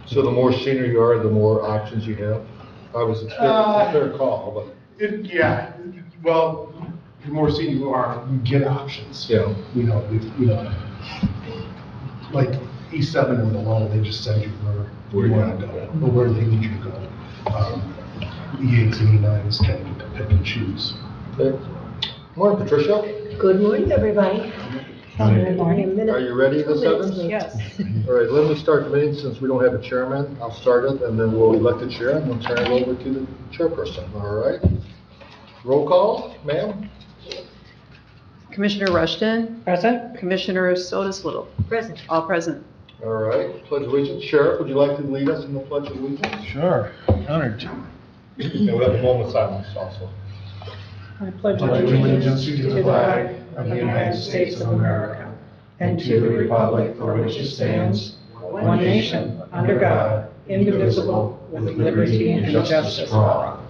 So the more senior you are, the more options you have? Obviously, it's a fair call, but. Yeah, well, the more senior you are, you get options. Yeah. Like E7 and below, they just send you where you want to go, or where they need you to go. E8s and E9s tend to pick and choose. Okay. Morning, Patricia. Good morning, everybody. Good morning. Are you ready, the sevens? Yes. All right, let me start the meeting since we don't have a chairman. I'll start it and then we'll elect the chair and we'll turn it over to the chairperson, all right? Roll call, ma'am? Commissioner Rushton. Present. Commissioner Sotis Little. Present. All present. All right, pledge of allegiance. Sheriff, would you like to lead us in the pledge of allegiance? Sure, honored to. And we'll have a moment of silence also. I pledge allegiance to the flag of the United States of America and to the republic for which it stands, one nation, under God, indivisible, with liberty and justice for all.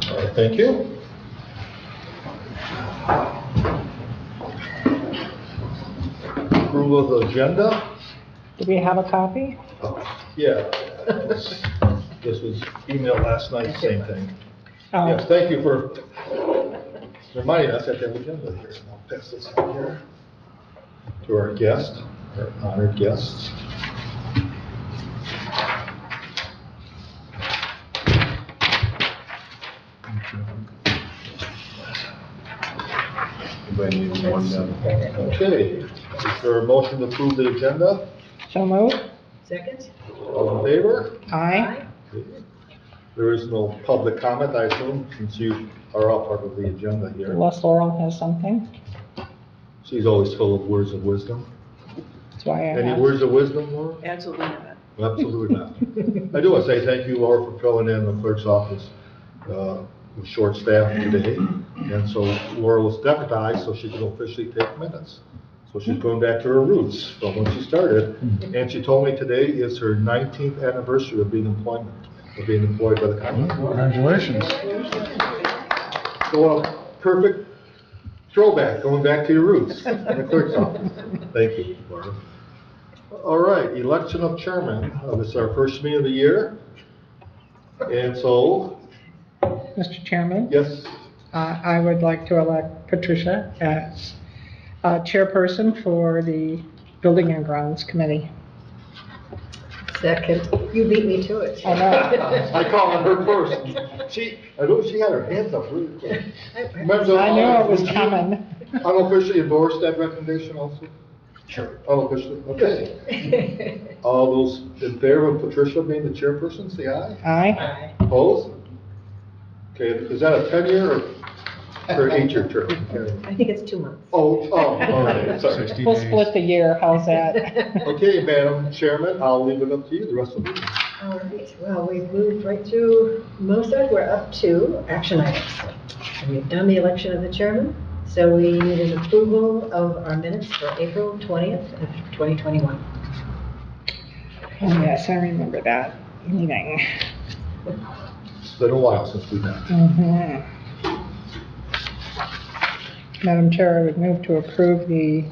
All right, thank you. Approval of the agenda? Do we have a copy? Yeah. This was emailed last night, same thing. Oh. Yes, thank you for reminding us that the agenda here. I'll pass this on here to our guest, our honored guests. Okay, is there a motion to approve the agenda? So moved. Second. All in favor? Aye. There is no public comment, I assume, since you are all part of the agenda here. Unless Laurel has something. She's always full of words of wisdom. That's why I Any asked. words of wisdom, Laura? Absolutely not. Absolutely not. I do want to say thank you, Laura, for filling in the clerk's office. With short staff today. And so Laura was deputized so she could officially take minutes. So she's going back to her roots from when she started. And she told me today is her 19th anniversary of being employed by the county. Congratulations. So a perfect throwback, going back to your roots in the clerk's office. Thank you, Laura. All right, election of chairman. This is our first meeting of the year. And so, Mr. Chairman? yes, I would like to elect Patricia as chairperson for the Building and Grounds Committee. Second. You beat me to it. I know. I call on her first. I know she had her hands up really quick. Remember, I knew it was coming. Unofficially endorse that recommendation also? Sure. Unofficially, okay. All those in favor of Patricia being the chairperson, say aye. Aye. Opposed? Okay, is that a 10-year or 8-year term? Okay. I think it's 2 months. Oh, all right, sorry. 60 We'll days. split the year, how's that? Okay, Madam Chairman, I'll leave it up to you the rest of the meeting. All right, well, we've moved right through most of it. We're up to action items. And we've done the election of the chairman, so we need an approval of our minutes for April 20th of 2021. Oh, yes, I remember that meeting. It's been a while since we've met. Mhm. Madam Chair, I would move to approve the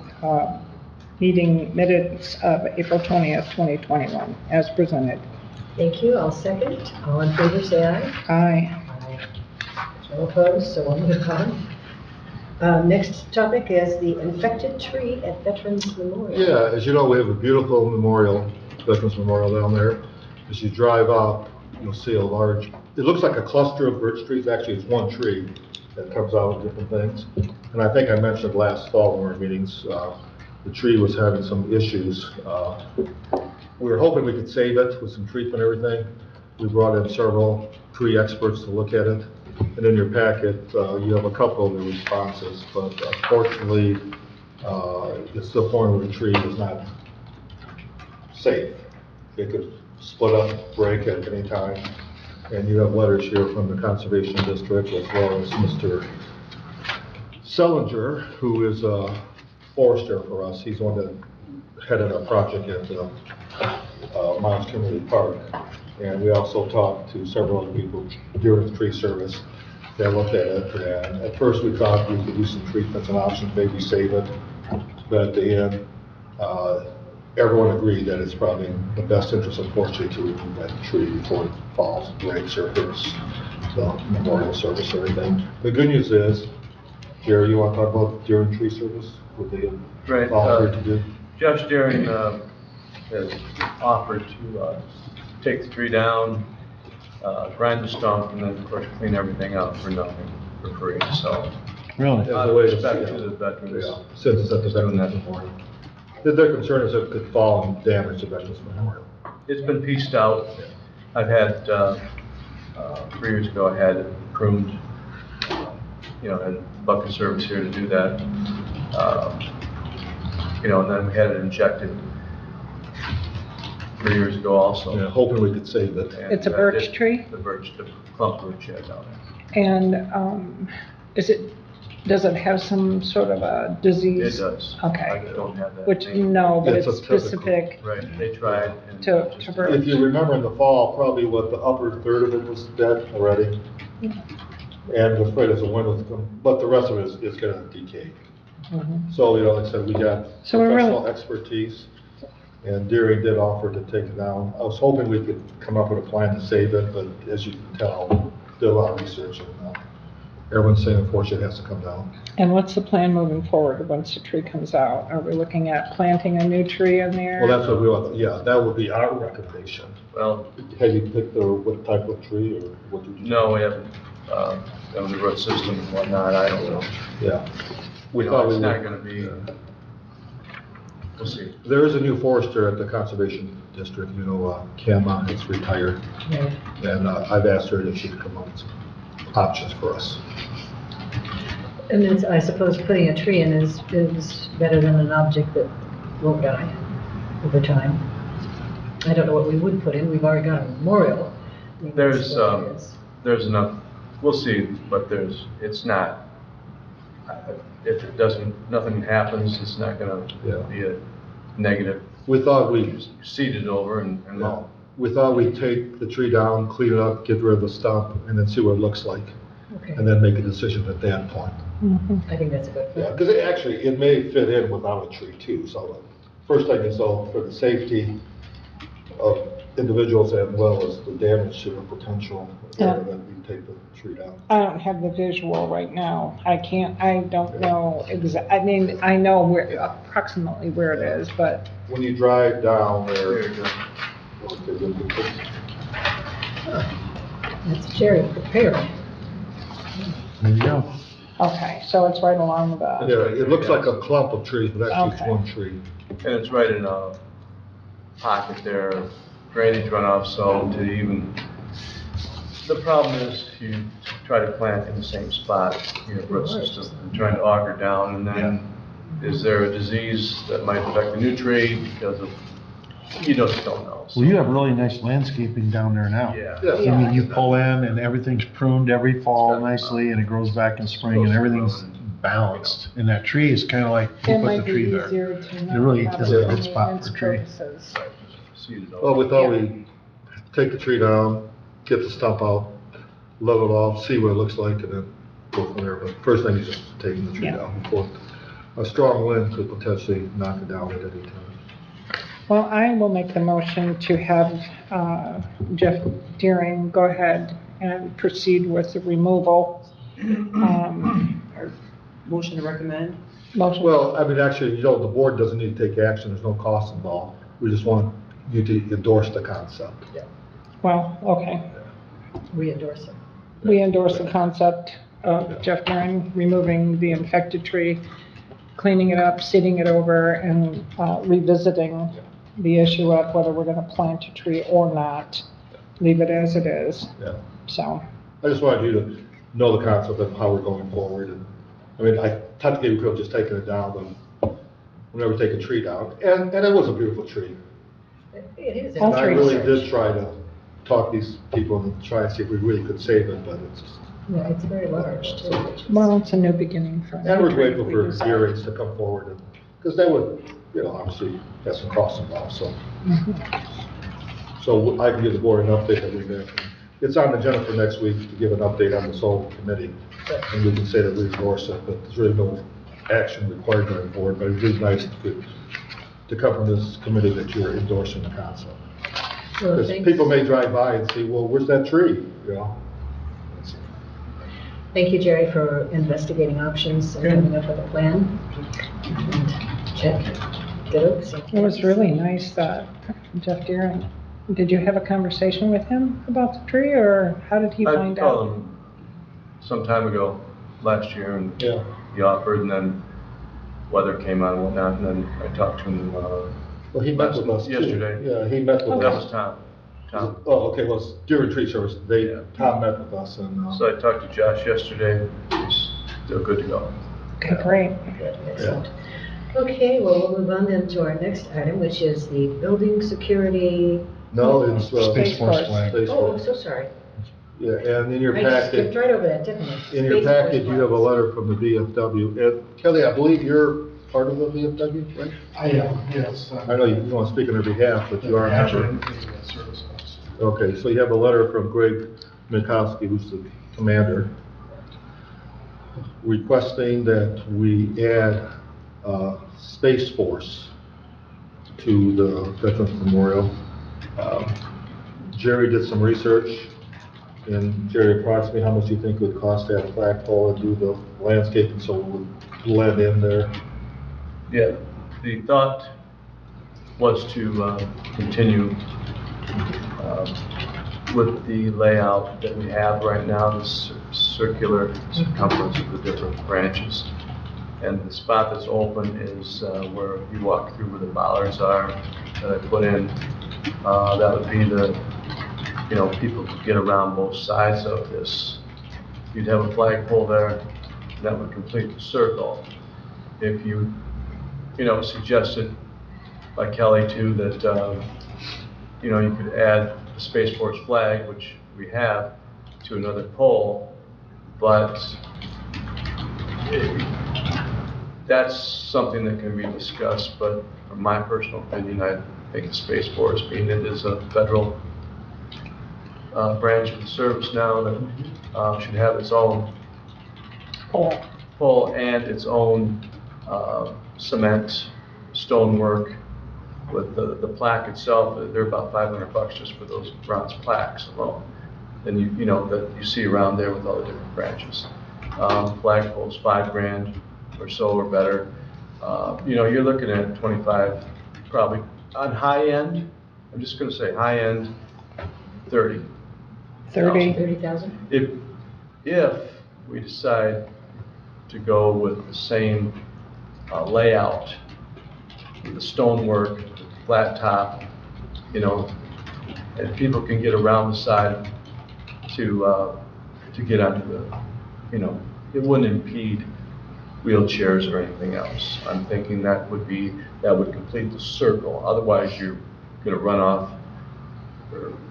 meeting minutes of April 20th, 2021, as presented. Thank you, I'll second. All in favor, say aye. Aye. No opposed, so we'll move on. Next topic is the infected tree at Veterans Memorial. Yeah, as you know, we have a beautiful memorial, Veterans Memorial down there. As you drive up, you'll see a large, it looks like a cluster of birch trees. Actually, it's one tree that comes out with different things. And I think I mentioned last fall in our meetings, the tree was having some issues. We were hoping we could save it with some treatment and everything. We brought in several tree experts to look at it. And in your packet, you have a couple of the responses, but unfortunately, it's the point where the tree is not safe. It could split up, break at any time. And you have letters here from the Conservation District as well as Mr. Sellinger, who is a forester for us. He's the one that headed our project at Mounds Community Park. And we also talked to several other people during the tree service that looked at it. And at first, we thought we could do some treatments and options, maybe save it. But at the end, everyone agreed that it's probably in the best interest, unfortunately, to remove that tree before it falls, breaks, or hurts the memorial service or anything. The good news is, Jerry, you want to talk about during tree service? What they Right, offered to do? Josh Daring has offered to take the tree down, grind the stump, and then, of course, clean everything up for nothing, for free, so. Really? As a way to, Respect to the veterans. yeah, since it's at the Veterans Memorial. Their concern is it could fall and damage the Veterans Memorial. It's been pieced out. I've had, 3 years ago, I had it pruned, had bucket service here to do that. And then we had it injected 3 years ago also. Yeah, hoping we could save it. And, It's a birch it- tree? The clump birch, yeah, down there. And does it have some sort of a disease? It does. Okay. I don't have that. Which, name. no, but It's it's a typical- specific Right, they tried. And to just- birch. If you remember in the fall, probably the upper third of it was dead already. And was afraid as the wind was coming, but the rest of it is gonna decay. Mhm. So, like I said, we got So we're really- professional expertise, and Deering did offer to take it down. I was hoping we could come up with a plan to save it, but as you can tell, did a lot of research, and everyone's saying unfortunately it has to come down. And what's the plan moving forward once the tree comes out? Are we looking at planting a new tree in there? Well, that's what we want, yeah, that would be our recommendation. Well, Have you picked what type of tree, or what did you? no, we haven't, done the root system and whatnot, I don't know. Yeah. We You thought know, we it's not would. gonna be, we'll see. There is a new forester at the Conservation District, Kama is retired, Right. and I've asked her if she could come up with some options for us. And it's, I suppose putting a tree in is better than an object that won't die over time. I don't know what we would put in, we've already got a memorial. I mean, There's, that's what it is. There's enough, we'll see, but it's not, if it doesn't, nothing happens, it's not gonna Yeah. be a negative. We thought we'd Seed it over and mow. We thought we'd take the tree down, clean it up, get rid of the stump, and then see what it looks like, Okay, and then make a decision at that point. Mhm. I think that's a good Yeah, point. because it may fit in without a tree too, so first thing is, so for the safety of individuals as well as the damage to the potential, Yeah. that we take the tree down. I don't have the visual right now. I don't know I know approximately where it is, but, When you drive down There there, you go. That's Jerry prepared. There you go. okay, so it's right along the, yeah, it looks like a clump of trees, but actually it's Okay. one tree. And it's right in a pocket there, drainage runoff, so to even, the problem is you try to plant in the same spot, root system, and trying to auger down, and then is there a disease that might affect the new tree because of, you just don't know. So, Well, you have really nice landscaping down there now. Yeah. Yeah. I mean, you pull in and everything's pruned every fall nicely and it grows back in spring and everything's balanced. And that tree is kind of like, you it put might the be tree there. easier to It really not is have a it good for spot maintenance for a tree. purposes. Right, just seed it over. Well, we thought Yeah. we'd take the tree down, get the stump out, level it off, see what it looks like, and then go from there. But first thing is just taking the tree Yeah. down before a strong wind could potentially knock it down at any time. Well, I will make the motion to have Jeff Deering go ahead and proceed with the removal. Motion to recommend? Motion. Well, I mean, actually, the board doesn't need to take action, there's no cost involved. We just want you to endorse the concept. Well, okay. We endorse it. We endorse the concept of Jeff Deering removing the infected tree, cleaning it up, seeding it over, and revisiting the issue of whether we're gonna plant a tree or not. Leave it as it is, Yeah. so. I just wanted you to know the concept of how we're going forward. And I mean, technically, we could have just taken it down, but we'll never take a tree down. And it was a beautiful tree. It is. All And I trees. really did try to talk these people and try and see if we really could save it, but it's just. Yeah, it's very large too. which is- Well, it's a new beginning for. And we're grateful we for decide. Deering's to come forward, and because they would, obviously have some costs involved, so. So I can give the board an update that we've been, it's on the agenda for next week to give an update on this whole committee. And we can say that we endorse it, but there's really no action required going forward, but it's really nice to come from this committee that you're endorsing the concept. Well, Because thanks. people may drive by and see, well, where's that tree, you know? Thank you, Jerry, for investigating options and coming up with a plan. And check, ditto. It was really nice that Jeff Deering, did you have a conversation with him about the tree, or how did he I find called out? him some time ago, last year, and Yeah. he offered, and then weather came out and whatnot, and then I talked to him, Well, he met with us too. Yesterday. Yeah, he met with that us. was Tom. Oh, okay, well, it's during tree service, Tom met with us and, So I talked to Josh yesterday, he's still good to go. Okay, great. Good, excellent. Okay, well, we'll move on then to our next item, which is the building security. no, it's, Space Force Force. flag. Space Oh, I'm Force. so sorry. Yeah, and in your I just skipped packet, right over that, didn't I? in your Space Force packet, you have a flags. letter from the VFW. And Kelly, I believe you're part of the VFW, right? I am, yes. I know you don't want to speak on their behalf, but you are a Actually, member. I'm a service officer. Okay, so you have a letter from Greg Minkowski, who's the commander, requesting that we add Space Force to the Veterans Memorial. Jerry did some research, and Jerry, approximately how much do you think it would cost to have a flagpole and do the landscaping so it would blend in there? Yeah, the thought was to continue with the layout that we have right now, this circular circumference of the different branches. And the spot that's open is where you walk through where the bollards are that I put in. That would be the, you know, people could get around both sides of this. You'd have a flagpole there, and that would complete the circle. If you, you know, suggested by Kelly too, that, you know, you could add the Space Force flag, which we have, to another pole, but that's something that can be discussed, but from my personal opinion, I think the Space Force, being it is a federal branch of the service now, that should have its own pole and its own cement, stonework. With the plaque itself, they're about $500 just for those bronze plaques alone. And you know, that you see around there with all the different branches. Flagpoles, $5,000 or so or better. You know, you're looking at 25, probably on high end, I'm just gonna say high end, 30. 30. 30,000? If we decide to go with the same layout, with the stonework, the flat top, you know, and people can get around the side to get onto the, you know, it wouldn't impede wheelchairs or anything else. I'm thinking that would complete the circle. Otherwise, you're gonna run off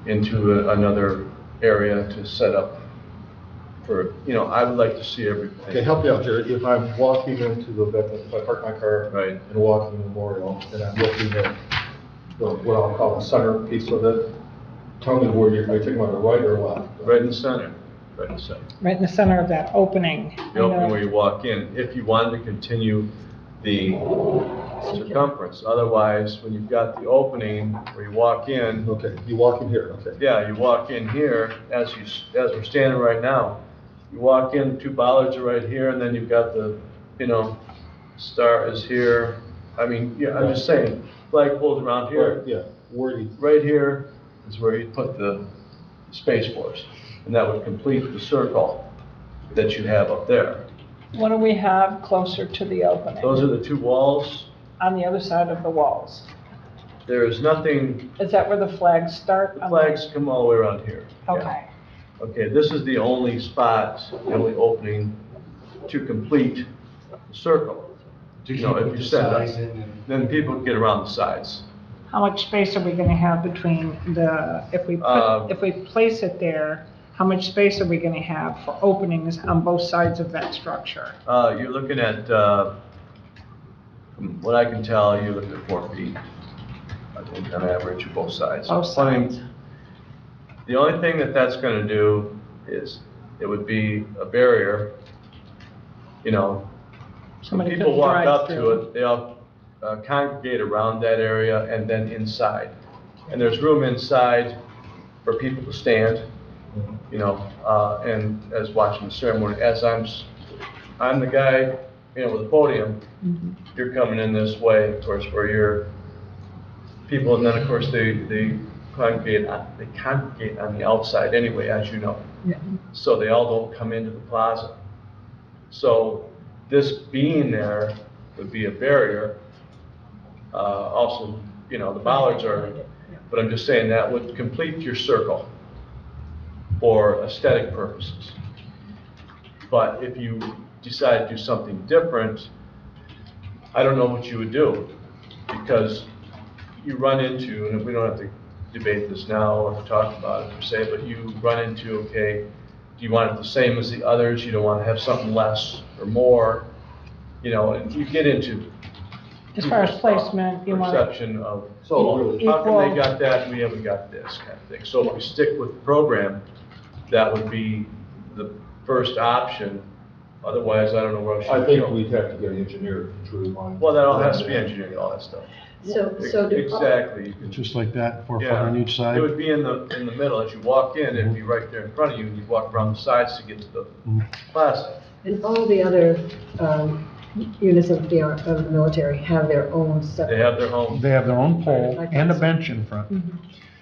into another area to set up for, you know, I would like to see everything. Okay, help me out, Jerry. If I'm walking into the Veterans, if I park my car Right. and walking the memorial, and I'm looking at what I'll call the center piece of it, tell me where you're talking about, the right or left? Right in the center, right in the center. Right in the center of that opening. The opening where you walk in, if you wanted to continue the circumference. Otherwise, when you've got the opening where you walk in, Okay, you walk in here, okay. yeah, you walk in here, as we're standing right now, you walk in, the two bollards are right here, and then you've got the, you know, star is here. I mean, yeah, I'm just saying, flagpoles around here. Yeah, where do you, Right here is where you put the Space Force, and that would complete the circle that you have up there. What do we have closer to the opening? Those are the two walls. On the other side of the walls. There is nothing, Is that where the flags start? the flags come all the way around here. Yeah. Okay. Okay, this is the only spot, the only opening to complete the circle. To You know, keep if with you the set it up, size and then people can get around the sides. How much space are we gonna have between the, if we place it there, how much space are we gonna have for openings on both sides of that structure? You're looking at, from what I can tell, you're looking at 4 feet. on average, both sides. Both I mean, sides. the only thing that that's gonna do is, it would be a barrier, you know. Somebody People could walk drive up to through. it, they all congregate around that area and then inside. And there's room inside for people to stand, you know, and as watching the ceremony, as I'm the guy, you know, with the podium, you're coming in this way, of course, where you're people, and then of course they congregate on the outside anyway, as you know. Yeah. So they all don't come into the plaza. So this being there would be a barrier. Also, you know, the bollards are, but I'm just saying that would complete your circle for aesthetic purposes. But if you decide to do something different, I don't know what you would do, because you run into, and we don't have to debate this now or talk about it per se, but you run into, okay, do you want it the same as the others? You don't want to have something less or more, you know, and you get into As far as people's placement, you want it perception of, So oh, really- how come they Equal. got that and we haven't got this kind of thing? So if we stick with the program, that would be the first option. Otherwise, I don't know where else you I would think go. we'd have to get engineered to truly mind. Well, that all has to be engineered, all that stuff. So do. Exactly. You can- Just like that, 4 foot Yeah. on each side. It would be in the middle. As you walk in, it'd be right there in front of you, and you'd walk around the sides to get to the plaza. And all the other units of the military have their own separate. They have their own, They have their own pole and a bench in front.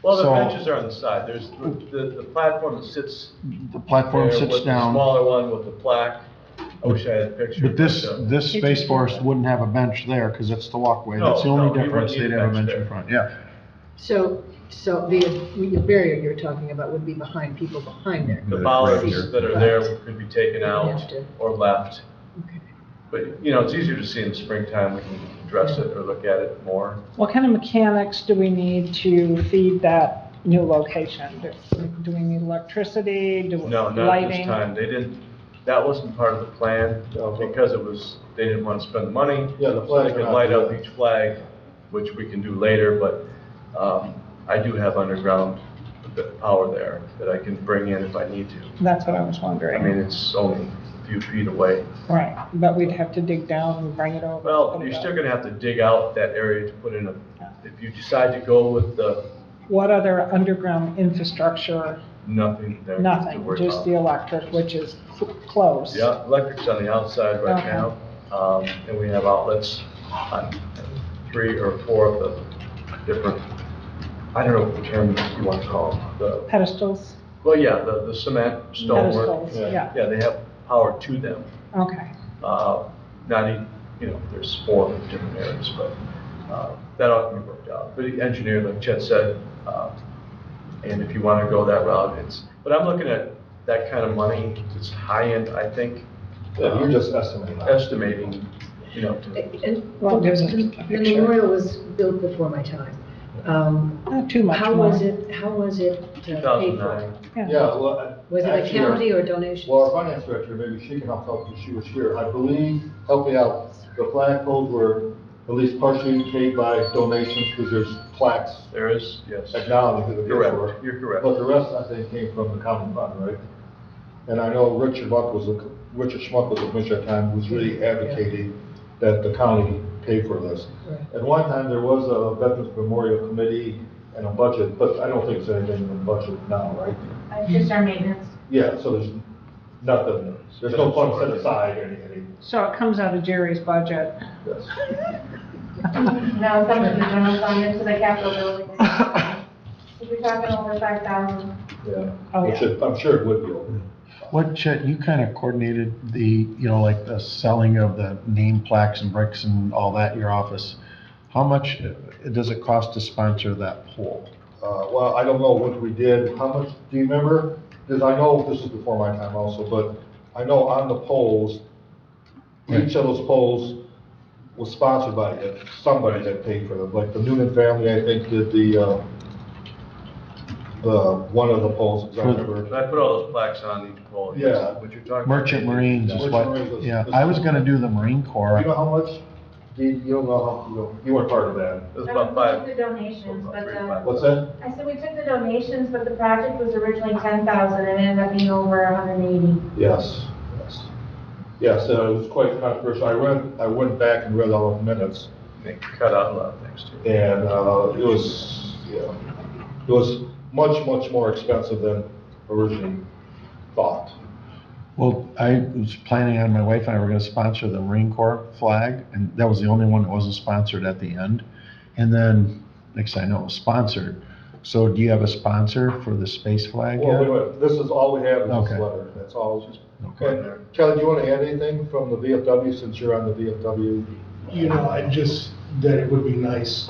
well, the So- benches are on the side. There's the platform that sits The platform there sits with the down, smaller one with the plaque. I wish I had a picture. but this uh, Space Force wouldn't have a bench there because it's the walkway. That's the No, only no, you difference. wouldn't need They'd a have a bench bench in there. front, yeah. So the barrier you're talking about would be behind people behind there. The Right bollards here. that are there could be taken Have out to. or left. Okay. But, you know, it's easier to see in the springtime. We can address it or look at it more. What kind of mechanics do we need to feed that new location? Do we need electricity, No, not at this lighting? time. They didn't, that wasn't part of the plan No, but- because they didn't want to spend the money. Yeah, the So they flags are could not light up good. each flag, which we can do later, but I do have underground power there that I can bring in if I need to. That's what I was I wondering. mean, it's only a few feet away. Right, but we'd have to dig down and bring it over. Well, put it you're up. still gonna have to dig out that area to put in if you decide to go with What other underground infrastructure? nothing there to Nothing, worry just about. the electric, which is close. Yeah, electric's on the outside right Okay. now, and we have outlets on 3 or 4 of the different, I don't know what term you want to call them, Pedestals, well, yeah, the cement, stonework. pedestals, yeah, Yeah, they have power to them. okay. Not even, you know, there's 4 different areas, but that ought to be worked out. But the engineer, like Chet said, and if you want to go that route, but I'm looking at that kind of money, it's high end, I think. Yeah, you're just estimating. Estimating, you know, And Well, there's a the picture. memorial was built before my time. Not too much How more. was it paid 2009. for? Yeah, well. Was it a actually, county or donations? Well, our finance director, maybe she can help out because she was here. I believe, help me out, the flagpoles were at least partially paid by donations because there's plaques There is, yes. acknowledging who the gifts were. Correct, you're correct. But the rest, I think, came from the county fund, right? And I know Richard Schmuck was the commissioner at the time, who was really advocating that the county pay for this. Right. At one time, there was a Veterans Memorial Committee and a budget, but I don't think there's anything in the budget now, right? Just our maintenance. Yeah, so there's nothing, there's no funds set aside or anything. So it comes out of Jerry's budget. Yes. No, it comes to the general fund into the capital building. If you're talking over 5,000. Yeah, Oh, which I'm sure it would be over. What, Chet, you kind of coordinated like the selling of the name plaques and bricks and all that, your office. How much does it cost to sponsor that pole? Well, I don't know what we did, how much, do you remember? Because I know this was before my time also, but I know on the poles, each of those poles was sponsored by somebody that paid for them, like the Noonan family, I think, did one of the poles, because I remember. And I put all those plaques on each pole. Yeah. What you're talking about. Merchant Marines is Merchant what, Marines was- yeah, I was gonna do the Marine Corps. You know how much You don't know, you weren't part of that. It was about We five. took the donations, but What's that? I said we took the donations, but the project was originally 10,000 and ended up being over 180. Yes, yes. Yes, it was quite controversial. I went back and read all the minutes, They cut out a lot of things too. and it was much, much more expensive than originally thought. Well, I was planning on, my wife and I were gonna sponsor the Marine Corps flag, and that was the only one that wasn't sponsored at the end. And then, next thing I know, it was sponsored. So do you have a sponsor for the space flag Well, yet? wait, this is all we have is this Okay. letter, that's all. Okay. And Kelly, do you want to add anything from the VFW, since you're on the VFW? That it would be nice.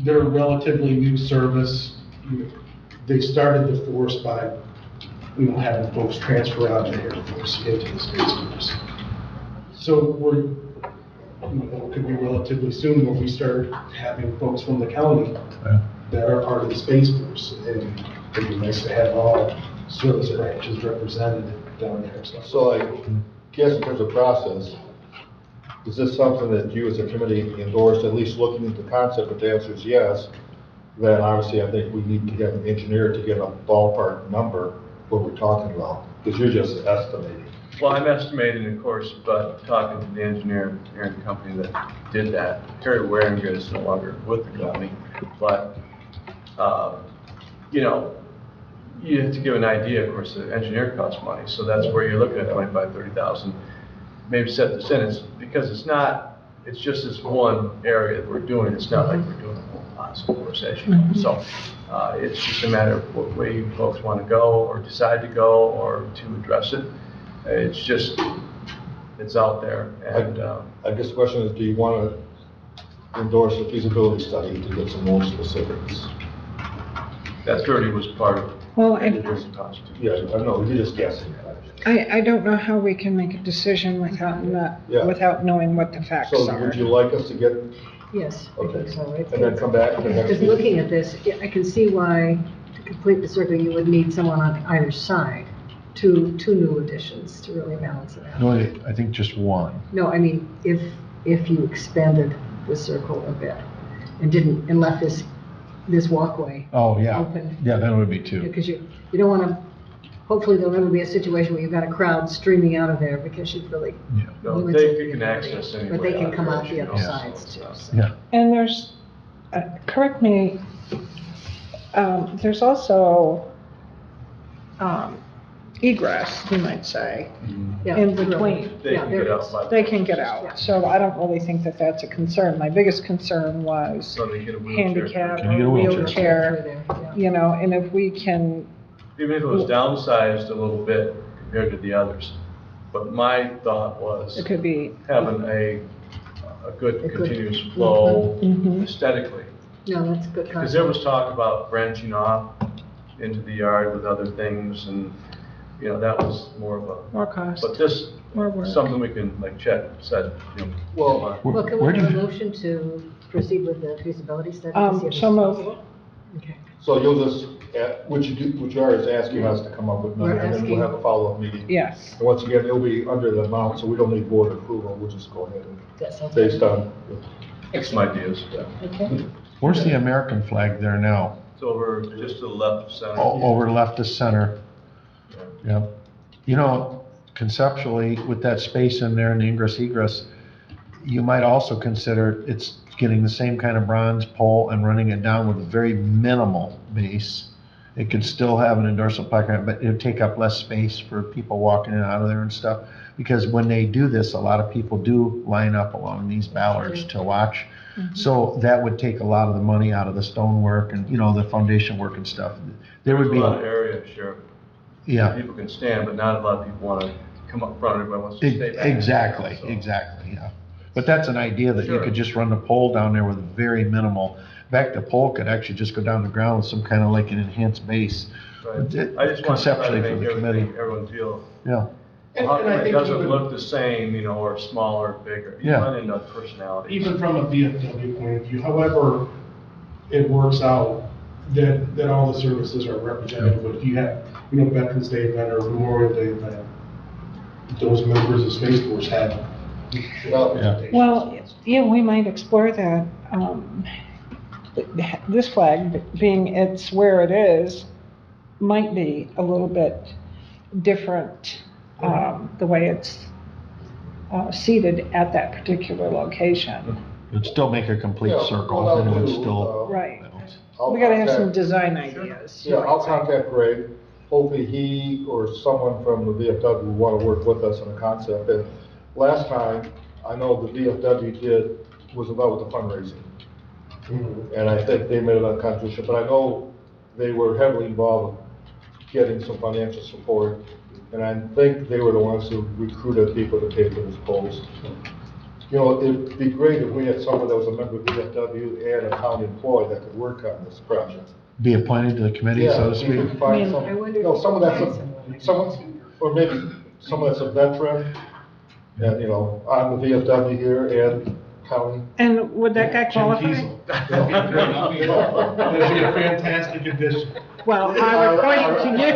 They're a relatively new service. They started the force by, having folks transfer out to the Air Force into the Space Force. So it could be relatively soon where we start having folks from the county Yeah. that are part of the Space Force. And it'd be nice to have all service branches represented down there. So I guess in terms of process, is this something that you as a committee endorse, at least looking into the concept? If the answer is yes, then obviously I think we need to get an engineer to get a ballpark number what we're talking about, because you're just estimating. Well, I'm estimating, of course, but talking to the engineering company that did that, Terry Waring is no longer with the company, but, you have to give an idea, of course, the engineer costs money, so that's where you're looking at 25, 30,000. Maybe set the sentence, because it's just this one area that we're doing, it's not like we're doing a whole lot, of course, as you know. So, it's just a matter of what way you folks want to go, or decide to go, or to address it. It's out there, and, I guess the question is, do you want to endorse a feasibility study to get some more specifics? that 30 was part of Well, the engineering cost. Yeah, I know, you're just guessing. I don't know how we can make a decision Yeah. without knowing what the facts So are. would you like us to get, Yes, I think so, right? and then come back to the next Because meeting? looking at this, I can see why, to complete the circle, you would need someone on either side, two new additions to really balance it out. No, I think just one. No, I mean, if you expanded the circle a bit and left this walkway Oh, yeah. open. Yeah, then it would be two. Because you don't want to, hopefully there'll never be a situation where you've got a crowd streaming out of there because you've really. No, limited they the can ability. access anyway. But they can come out the you other know, sides so too. it's, so. Yeah. And there's, correct me, there's also egress, you might say, Yeah, in really. between. They Yeah, can there get is. out by. They can get out, so I don't really think that that's a concern. My biggest concern was So they get a wheelchair. handicap Can you get a or wheelchair? wheelchair, Yeah. and if we can, Even if it was downsized a little bit compared to the others. But my thought was it could be, having a good A good- continuous flow Mhm. aesthetically. No, that's a good Because there concept. was talk about branching off into the yard with other things, and, that was more of a, more cost, but this, more work. something we can, like Chet said, Well, Well, can Where we do have a you- motion to proceed with the feasibility study? to see if So it's moved. possible? Okay. so you'll just, what you are is asking us to come up with We're numbers, and then asking- we'll have a follow-up meeting. Yes, And once again, it'll be under the amount, so we don't need board approval, we'll just go ahead and, That sounds good. based on, get some ideas. Okay. Where's the American flag there now? It's over just to the left of center. Over left to center. Yep. Conceptually, with that space in there and the ingress egress, you might also consider it's getting the same kind of bronze pole and running it down with a very minimal base. It could still have an endorsement placard, but it'd take up less space for people walking in and out of there and stuff. Because when they do this, a lot of people do line up along these ballards to watch. So that would take a lot of the money out of the stonework and, the foundation work and stuff. There would There's be, a lot of area, Sheriff. yeah. People can stand, but not a lot of people want to come up front, everybody wants to stay back. Exactly, So, yeah. But that's an idea that you Sure. could just run the pole down there with very minimal. In fact, the pole could actually just go down the ground with some kind of like an enhanced base. right. It- I just want to try to conceptually for make the committee. everyone feel, Yeah, how And come I it think doesn't even- look the same, or smaller, bigger. You Yeah. run into personality. Even from a VFW point of view, however it works out, that all the services are represented, but if you have, Veterans Day event or Memorial Day event, those members of Space Force have Yeah. Well, yeah, we might explore that. This flag, being it's where it is, might be a little bit different, the way it's seated at that particular location. It'd still make a complete Yeah, circle, what I'll and it would do, still. Right. I'll We gotta have some contact- design ideas. Yeah, I'll contact Greg. Hopefully he or someone from the VFW will want to work with us on a concept. And last time, I know the VFW was involved with the fundraising. And I think they made a contribution, but I know they were heavily involved in getting some financial support. And I think they were the ones who recruited people to pay for this post. You know, it'd be great if we had someone that was a member of VFW and a county employee that could work on this project. Be appointed to the committee, so to Yeah, we speak. could find I mean, some, I wonder you know, if someone we that's could a, find someone, or maybe someone that's a veteran, and, you know, I'm the VFW here and county. And would that guy Jim qualify? Kiesel. That'd be a fantastic addition. Well, I was pointing to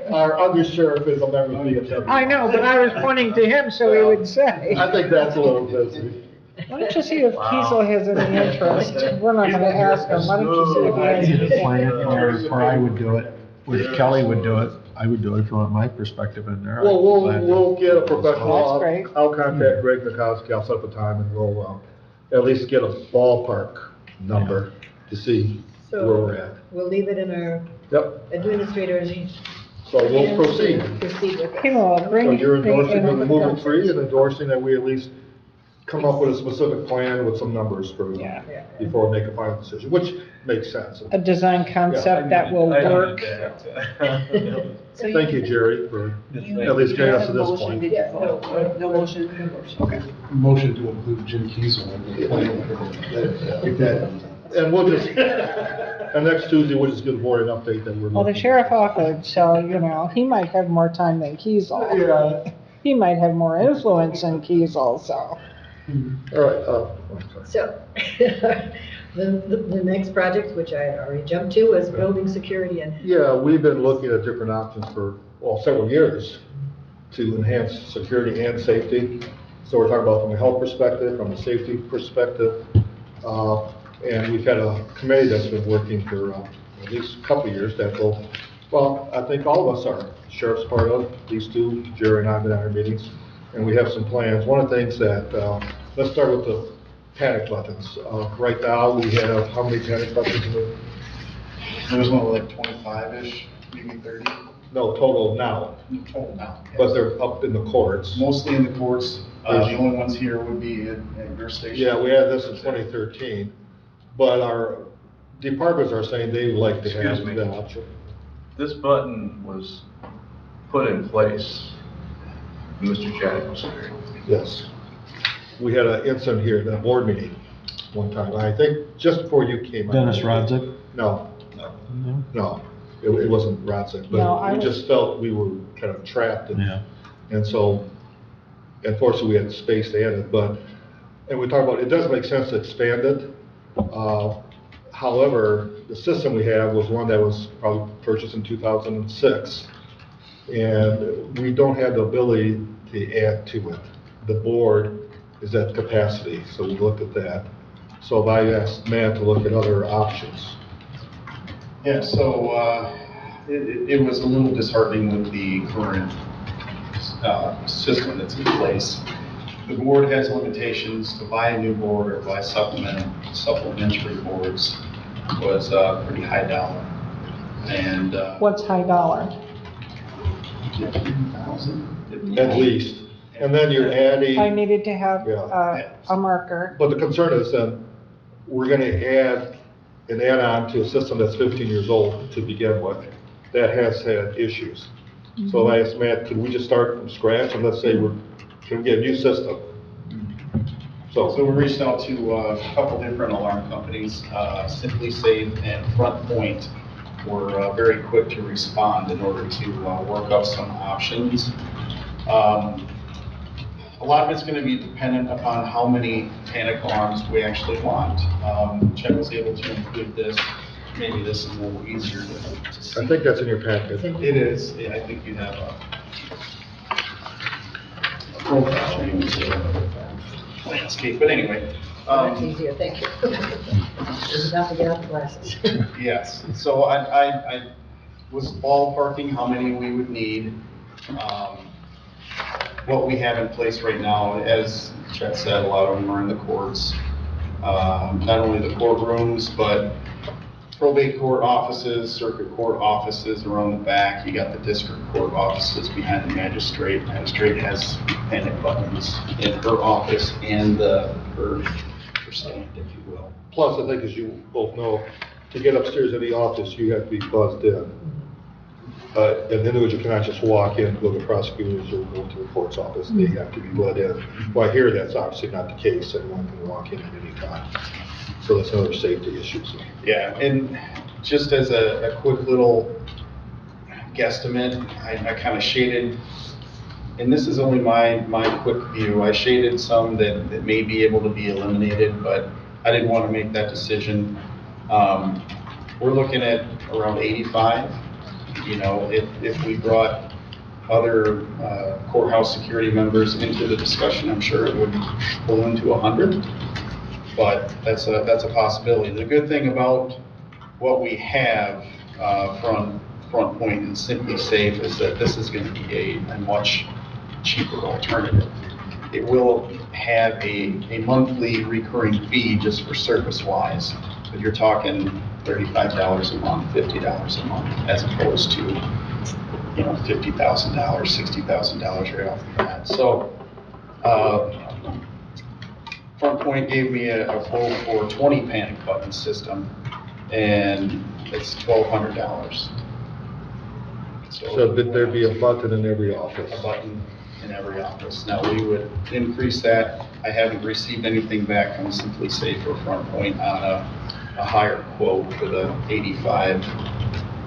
you. Our undersheriff is a member of VFW. I know, but I was pointing to him so he would say. I think that's a little busy. Why don't you see if Kiesel has any interest? We're not gonna ask him. Why don't you see if he has any Plan it, interest? or I would do it, or Kelly would do it. I would do it if you want my perspective in there. Well, I'd be glad to. we'll get a professional. That's great. I'll contact Greg Nikowski, I'll set up a time and we'll, at least get a ballpark number to see where we're at. We'll leave it in our Yep, administrator's. so we'll proceed. Proceed with He it. will So bring. you're endorsing the bring- moving three and endorsing that we at least come up with a specific plan with some numbers for, Yeah. before we make a final decision, which makes sense. A design concept that will work. So Thank you, Jerry, for at least getting us to this point. Yeah, No motion? Okay. Motion to include Jim Kiesel in the plan. Get that. And we'll just, and next Tuesday, we'll just give the board an update that we're. Well, the looking sheriff at. offered, so, you know, he might have more time than Kiesel. Yeah, He might have more influence than Kiesel, so. all right, I'm sorry. So, the next project, which I had already jumped to, was building security and. Yeah, we've been looking at different options for, well, several years to enhance security and safety. So we're talking about from a health perspective, from a safety perspective. And we've had a committee that's been working for at least a couple of years that will, well, I think all of us are, sheriff's part of, these two, Jerry and I have been at our meetings, and we have some plans. One of the things that, let's start with the panic buttons. Right now, we have, how many panic buttons? There's one like 25-ish, maybe 30 No, total now, total now. but they're up in the courts. Mostly in the courts. The only ones here would be at your station. Yeah, we had this in 2013, but our departments are saying they would like to have Excuse me. that option. This button was put in place when Mr. Janik was here. Yes. We had an incident here at a board meeting one time, I think just before you came. on. Dennis Rodzik? No, no, it wasn't Rodzik, No, but I we was- just felt we were kind of trapped. Yeah. And so, unfortunately, we had space to add it, but, and we talked about, it does make sense to expand it. However, the system we have was one that was probably purchased in 2006. And we don't have the ability to add to it. The board is at capacity, so we looked at that. So I asked Matt to look at other options. Yeah, so it was a little disheartening with the current system that's in place. The board has limitations. To buy a new board or buy supplementary boards was pretty high dollar. And What's high dollar? 15,000. At least. And then you're I adding, needed to have, Yeah. a marker. but the concern is then, we're gonna add an add-on to a system that's 15 years old to begin with, that has had issues. So I asked Matt, could we just start from scratch and let's say can we get a new system? So we reached out to a couple different alarm companies, Simply Safe and Front Point were very quick to respond in order to work up some options. A lot of it's going to be dependent upon how many panic alarms we actually want. Chet was able to include this, maybe this is a little easier to see. I think that's in your packet. It is, yeah, I think you have a profile. landscape, but anyway. That's easier, thank you. Just have to get out the glasses. Yes, so I was ballparking how many we would need. What we have in place right now, as Chet said, a lot of them are in the courts. Not only the courtrooms, but probate court offices, circuit court offices around the back. You got the district court offices behind the magistrate. Magistrate has panic buttons in her office and her stand, if you will. Plus, I think as you both know, to get upstairs in the office, you have to be buzzed in. An individual cannot just walk in, go to prosecutors or go to the court's office, they have to be let in. Well, here, that's obviously not the case, anyone can walk in at any time. So that's another safety issue. So. Yeah, and just as a quick little guesstimate, I kind of shaded, and this is only my quick view, I shaded some that may be able to be eliminated, but I didn't want to make that decision. We're looking at around 85. You know, if we brought other courthouse security members into the discussion, I'm sure it would balloon to 100. But that's a possibility. The good thing about what we have from Front Point and Simply Safe is that this is going to be a much cheaper alternative. It will have a monthly recurring fee just for service-wise, but you're talking $35 a month, $50 a month, as opposed to, you know, $50,000, $60,000 right off the bat. So, Front Point gave me a quote for a 20 panic button system, and it's $1,200. So did there be a button in every office? A button in every office. Now, we would increase that. I haven't received anything back from Simply Safe or Front Point on a higher quote for the 85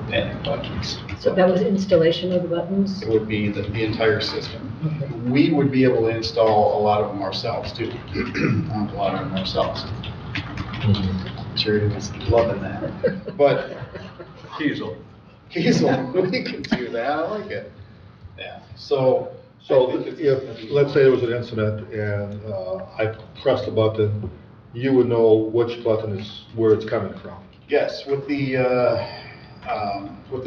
panic buttons. So that was installation of the buttons? It would be the entire system. Okay. We would be able to install a lot of them ourselves too. A lot of them ourselves. Jerry was loving that. But Kiesel. Kiesel, we can do that. I like it. Yeah. So if, let's say there was an incident and I pressed a button, you would know which button is where it's coming from. yes, with the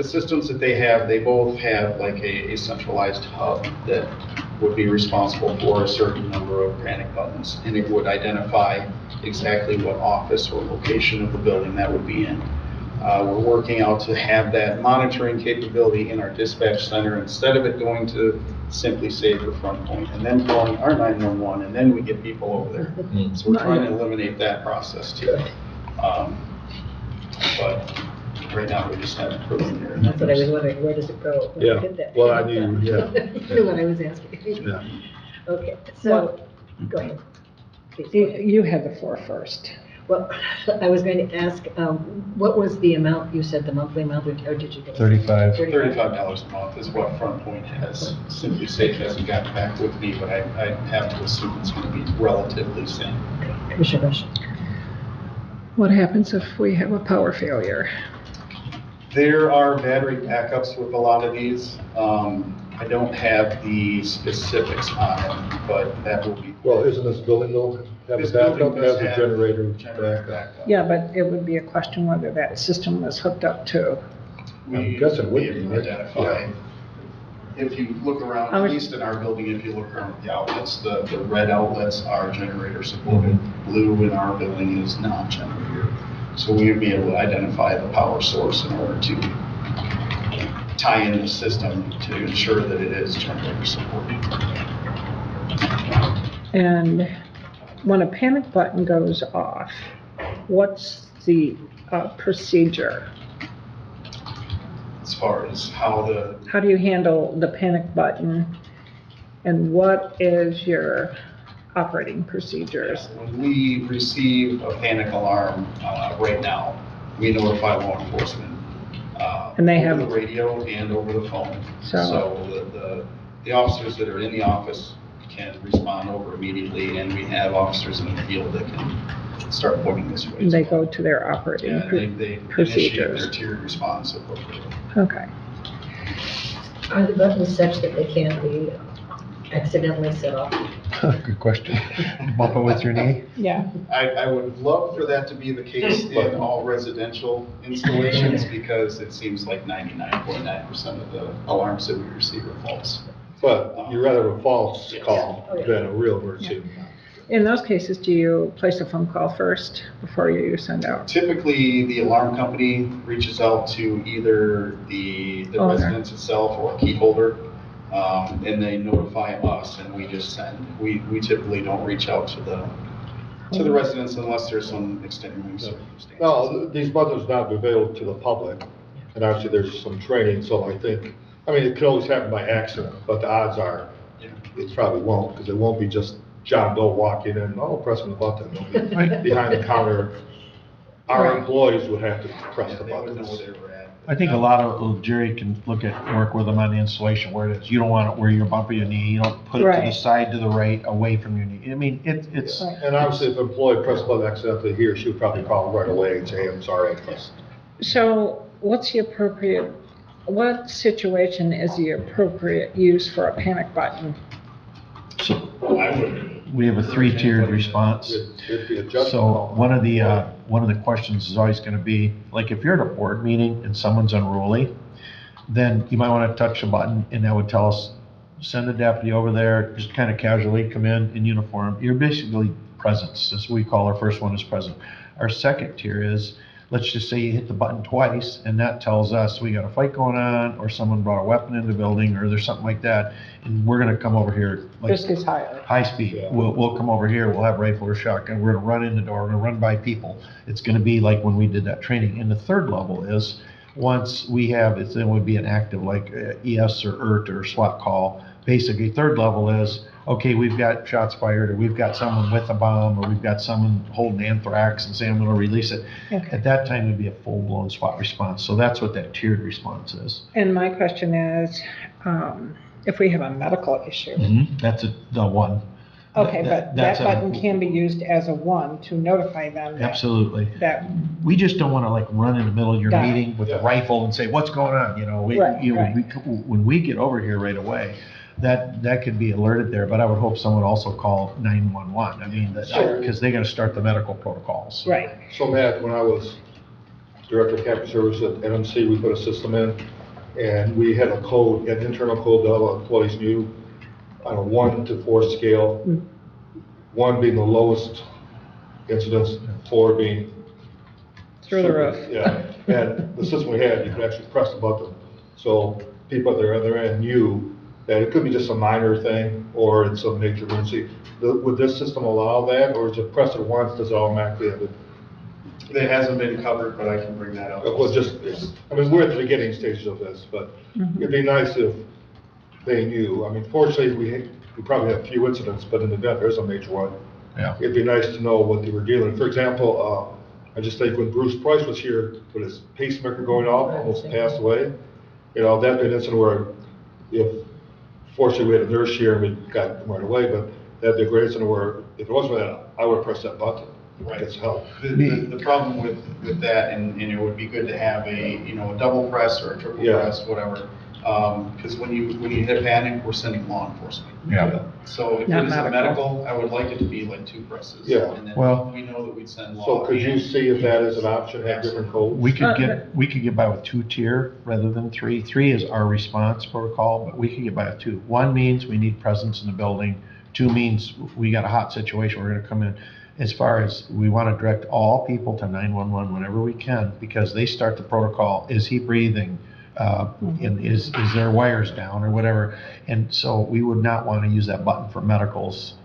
systems that they both have like a centralized hub that would be responsible for a certain number of panic buttons, and it would identify exactly what office or location of the building that would be in. We're working out to have that monitoring capability in our dispatch center instead of it going to Simply Safe or Front Point and then calling our 911 and then we get people over there. So we're trying to eliminate that process too. But right now we just have preliminary. That's what I was wondering, where does it go? When Yeah. you did that? Well, I knew, yeah. You knew what I was asking. Yeah. Okay, so, go ahead. Please, go ahead. You had the floor first. Well, I was going to ask, what was the amount, you said the monthly amount, or did you get? 35. $35 a month is what Front Point has. Simply Safe hasn't gotten back with me, but I have to assume it's going to be relatively same. Commissioner Rush. What happens if we have a power failure? There are battery backups with a lot of these. I don't have the specifics on it, but that will be. Well, isn't this building though, have a This building backup, does has a have generator generator backup? backup. Yeah, but it would be a question whether that system was hooked up to. I'm guessing it would be, right? Identify. If you look around, at least in our building, if you look around the outlets, the red outlets are generator supported. Blue in our building is non-generator. So we would be able to identify the power source in order to tie in the system to ensure that it is generator supported. And when a panic button goes off, what's the procedure? As far as how How do you handle the panic button? And what is your operating procedures? when we receive a panic alarm right now, we notify law enforcement. And they over have- the radio and over the phone. So- So the officers that are in the office can respond over immediately, and we have officers in the field that can start pointing this way. as They well. go to their operating Yeah, they initiate procedures. their tiered response appropriately. Okay. Are the buttons such that they can't be accidentally set off? Good question. Bump it with your knee? Yeah, I would love for that to be the case in all residential installations, because it seems like 99.9% of the alarms that we receive are false. But you'd rather have a false call than a real emergency. in those cases, do you place a phone call first before you send out? Typically, the alarm company reaches out to either the Owner. residence itself or a key holder, and they notify us, and we just send. We typically don't reach out to the residents unless there's some extenuating circumstances. No, these buttons now be available to the public, and obviously there's some training, so I think, I mean, it could always happen by accident, but the odds are, it probably won't, because it won't be just John Doe walking in, pressing the button. It'll be Right. behind the counter. Our Right. employees would have to press the They wouldn't know buttons. where they were at. I think a lot of, Jerry can work with them on the installation where it is. You don't want it where you're bumping your knee. You don't put it to the Right. side, to the right, away from your knee. I mean, it's, Right. And obviously, if an employee pressed the button accidentally, he or she would probably call right away and say, hey, I'm sorry, I pressed. So what situation is the appropriate use for a panic button? we have a 3-tiered response. It'd be a judgment So call. one of the questions is always gonna be, like, if you're at a board meeting and someone's unruly, then you might wanna touch a button and that would tell us, send a deputy over there, just kind of casually come in uniform. You're basically presence, as we call our first one is present. Our second tier is, let's just say you hit the button twice and that tells us we got a fight going on or someone brought a weapon in the building or there's something like that. And we're gonna come over here like Risk is higher. high speed. Yeah. We'll come over here, we'll have rifle or shotgun, we're gonna run in the door, we're gonna run by people. It's gonna be like when we did that training. And the third level is, once we have, it then would be an active like ES or ERT or SWAT call. Basically, third level is, okay, we've got shots fired, or we've got someone with a bomb, or we've got someone holding anthrax and saying, I'm gonna release it. Okay. At that time, it'd be a full-blown SWAT response. So that's what that tiered response is. And my question is, if we have a medical issue, That's the one. okay, but that That's a- button can be used as a one to notify them that, Absolutely. that, We just don't want to like run in the middle of your Got it. meeting with a Yeah. rifle and say, what's going on? Right, right. When we get over here right away, that could be alerted there, but I would hope someone also call 911. I mean, Sure. because they got to start the medical protocols. right, So Matt, when I was Director of Capital Service at NMC, we put a system in, and we had a code, an internal code that all our employees knew, on a 1 to 4 scale, 1 being the lowest incidence, 4 being. through the roof. Yeah, and the system we had, you could actually press the button, so people at the other end knew that it could be just a minor thing, or it's a major emergency. Would this system allow that, or is it press it once, does it automatically have it? It hasn't been covered, but I can bring that up. Well, I mean, we're at the beginning stages of this, but it'd be nice if they knew. I mean, fortunately, we probably have a few incidents, but in the event there's a major one, Yeah. it'd be nice to know what they were dealing. For example, I just think when Bruce Price was here with his pacemaker going off, almost passed away, that'd be an incident where if, fortunately, we had a nurse here and we got him right away, but that'd be a great incident where if it wasn't that, I would have pressed that button. Right. Gets help. The problem with that, and it would be good to have a double press or a triple Yeah. press, whatever. Because when you hit panic, we're sending law enforcement. Yeah. So if Not it is a medical. medical, I would like it to be like 2 presses. Yeah. And then Well- we know that we'd send law. So could you and- see if that is an option, have different codes? We could get by with 2-tier rather than 3. 3 is our response protocol, but we could get by with 2. 1 means we need presence in the building. 2 means we got a hot situation, we're gonna come in. As far as, we wanna direct all people to 911 whenever we can, because they start the protocol, is he breathing? And is there wires down or whatever? And so we would not wanna use that button for medicals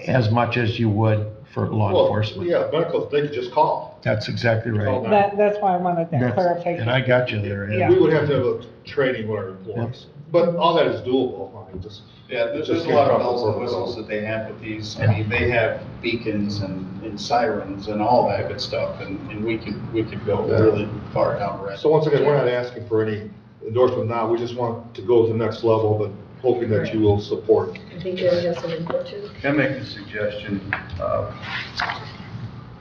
as much as you would for law Well, enforcement. yeah, medicals, they could just call. That's exactly right. That's why I wanted that And I clarification. got you there, Ed. Yeah. We would have to have a training with our employees, but all that is doable. I mean, just. Yeah, there's just a lot get of bells and proper whistles protocol. that they have with these. I mean, they have beacons and sirens and all that good stuff, and we could go Yeah. really far down the road. So once again, we're not asking for any endorsement now, we just want to go to the next level, but hoping that you will support. I think Jerry has some input too. Can I make a suggestion?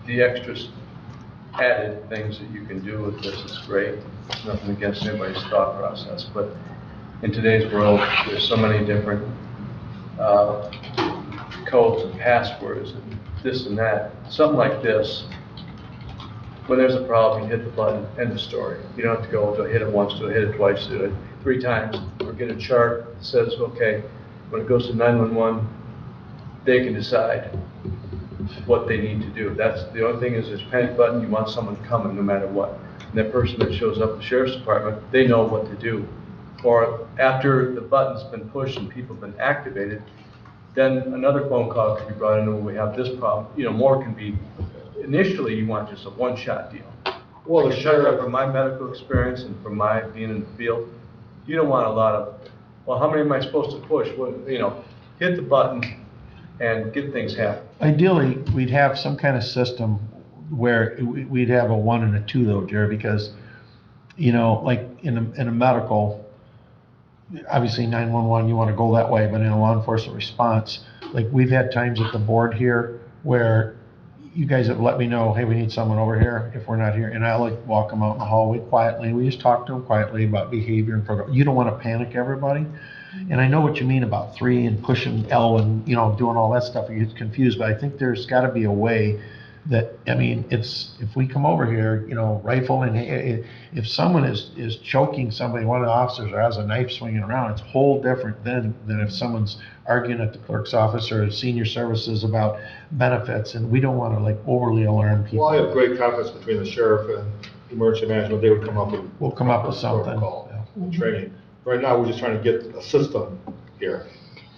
The extra added things that you can do with this is great. Nothing against anybody's thought process, but in today's world, there's so many different codes and passwords and this and that. Something like this, when there's a problem, you hit the button, end of story. You don't have to go, do I hit it once, do I hit it twice, do it 3 times, or get a chart that says, okay, when it goes to 911, they can decide what they need to do. That's the only thing is this panic button, you want someone coming no matter what. And that person that shows up at the sheriff's department, they know what to do. Or after the button's been pushed and people have been activated, then another phone call can be brought in when we have this problem. You know, more can be, initially you want just a one-shot deal. Well, the sheriff, From my medical experience and from my being in the field, you don't want a lot of, well, how many am I supposed to push? Well, you know, hit the button and get things happening. Ideally, we'd have some kind of system where we'd have a 1 and a 2 though, Jerry, because, you know, like in a medical, obviously 911, you want to go that way, but in a law enforcement response, like we've had times at the board here where you guys have let me know, hey, we need someone over here if we're not here, and I like walk them out in the hallway quietly. We just talk to them quietly about behavior and program. You don't want to panic everybody. And I know what you mean about 3 and pushing L and, you know, doing all that stuff, you get confused, but I think there's got to be a way that, I mean, it's, if we come over here, you know, rifle and if someone is choking somebody, one of the officers, or has a knife swinging around, it's whole different than if someone's arguing at the clerk's office or senior services about benefits, and we don't want to like overly alarm people. well, I have great confidence between the sheriff and emergency management, they would come up with. We'll come up with something. Protocol, training. Right now, we're just trying to get a system here.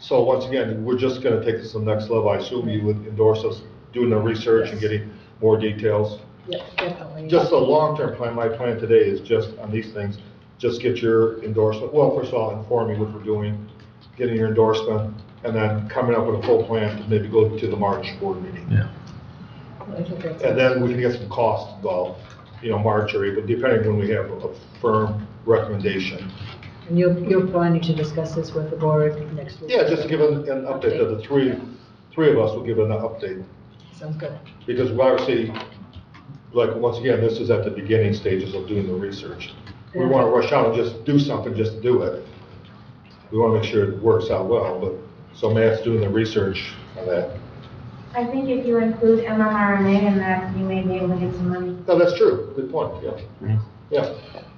So once again, we're just gonna take this to the next level. I assume you would endorse us doing the research and getting more details. Yep, definitely. Just a long-term plan, my plan today is just on these things, just get your endorsement. Well, first of all, inform me what we're doing, getting your endorsement, and then coming up with a full plan to maybe go to the March board meeting. Yeah. I think that's- And then we can get some costs involved, you know, March or April, depending when we have a firm recommendation. And you're planning to discuss this with the board next week? Yeah, just to give an update, that the three of us will give an update. Sounds good. Because we obviously, like, once again, this is at the beginning stages of doing the research. We want to rush out and just do something, just to do it. We want to make sure it works out well, but, so Matt's doing the research on that. I think if you include MMRMA in that, you may be able to get some money. No, that's true, good point, yeah.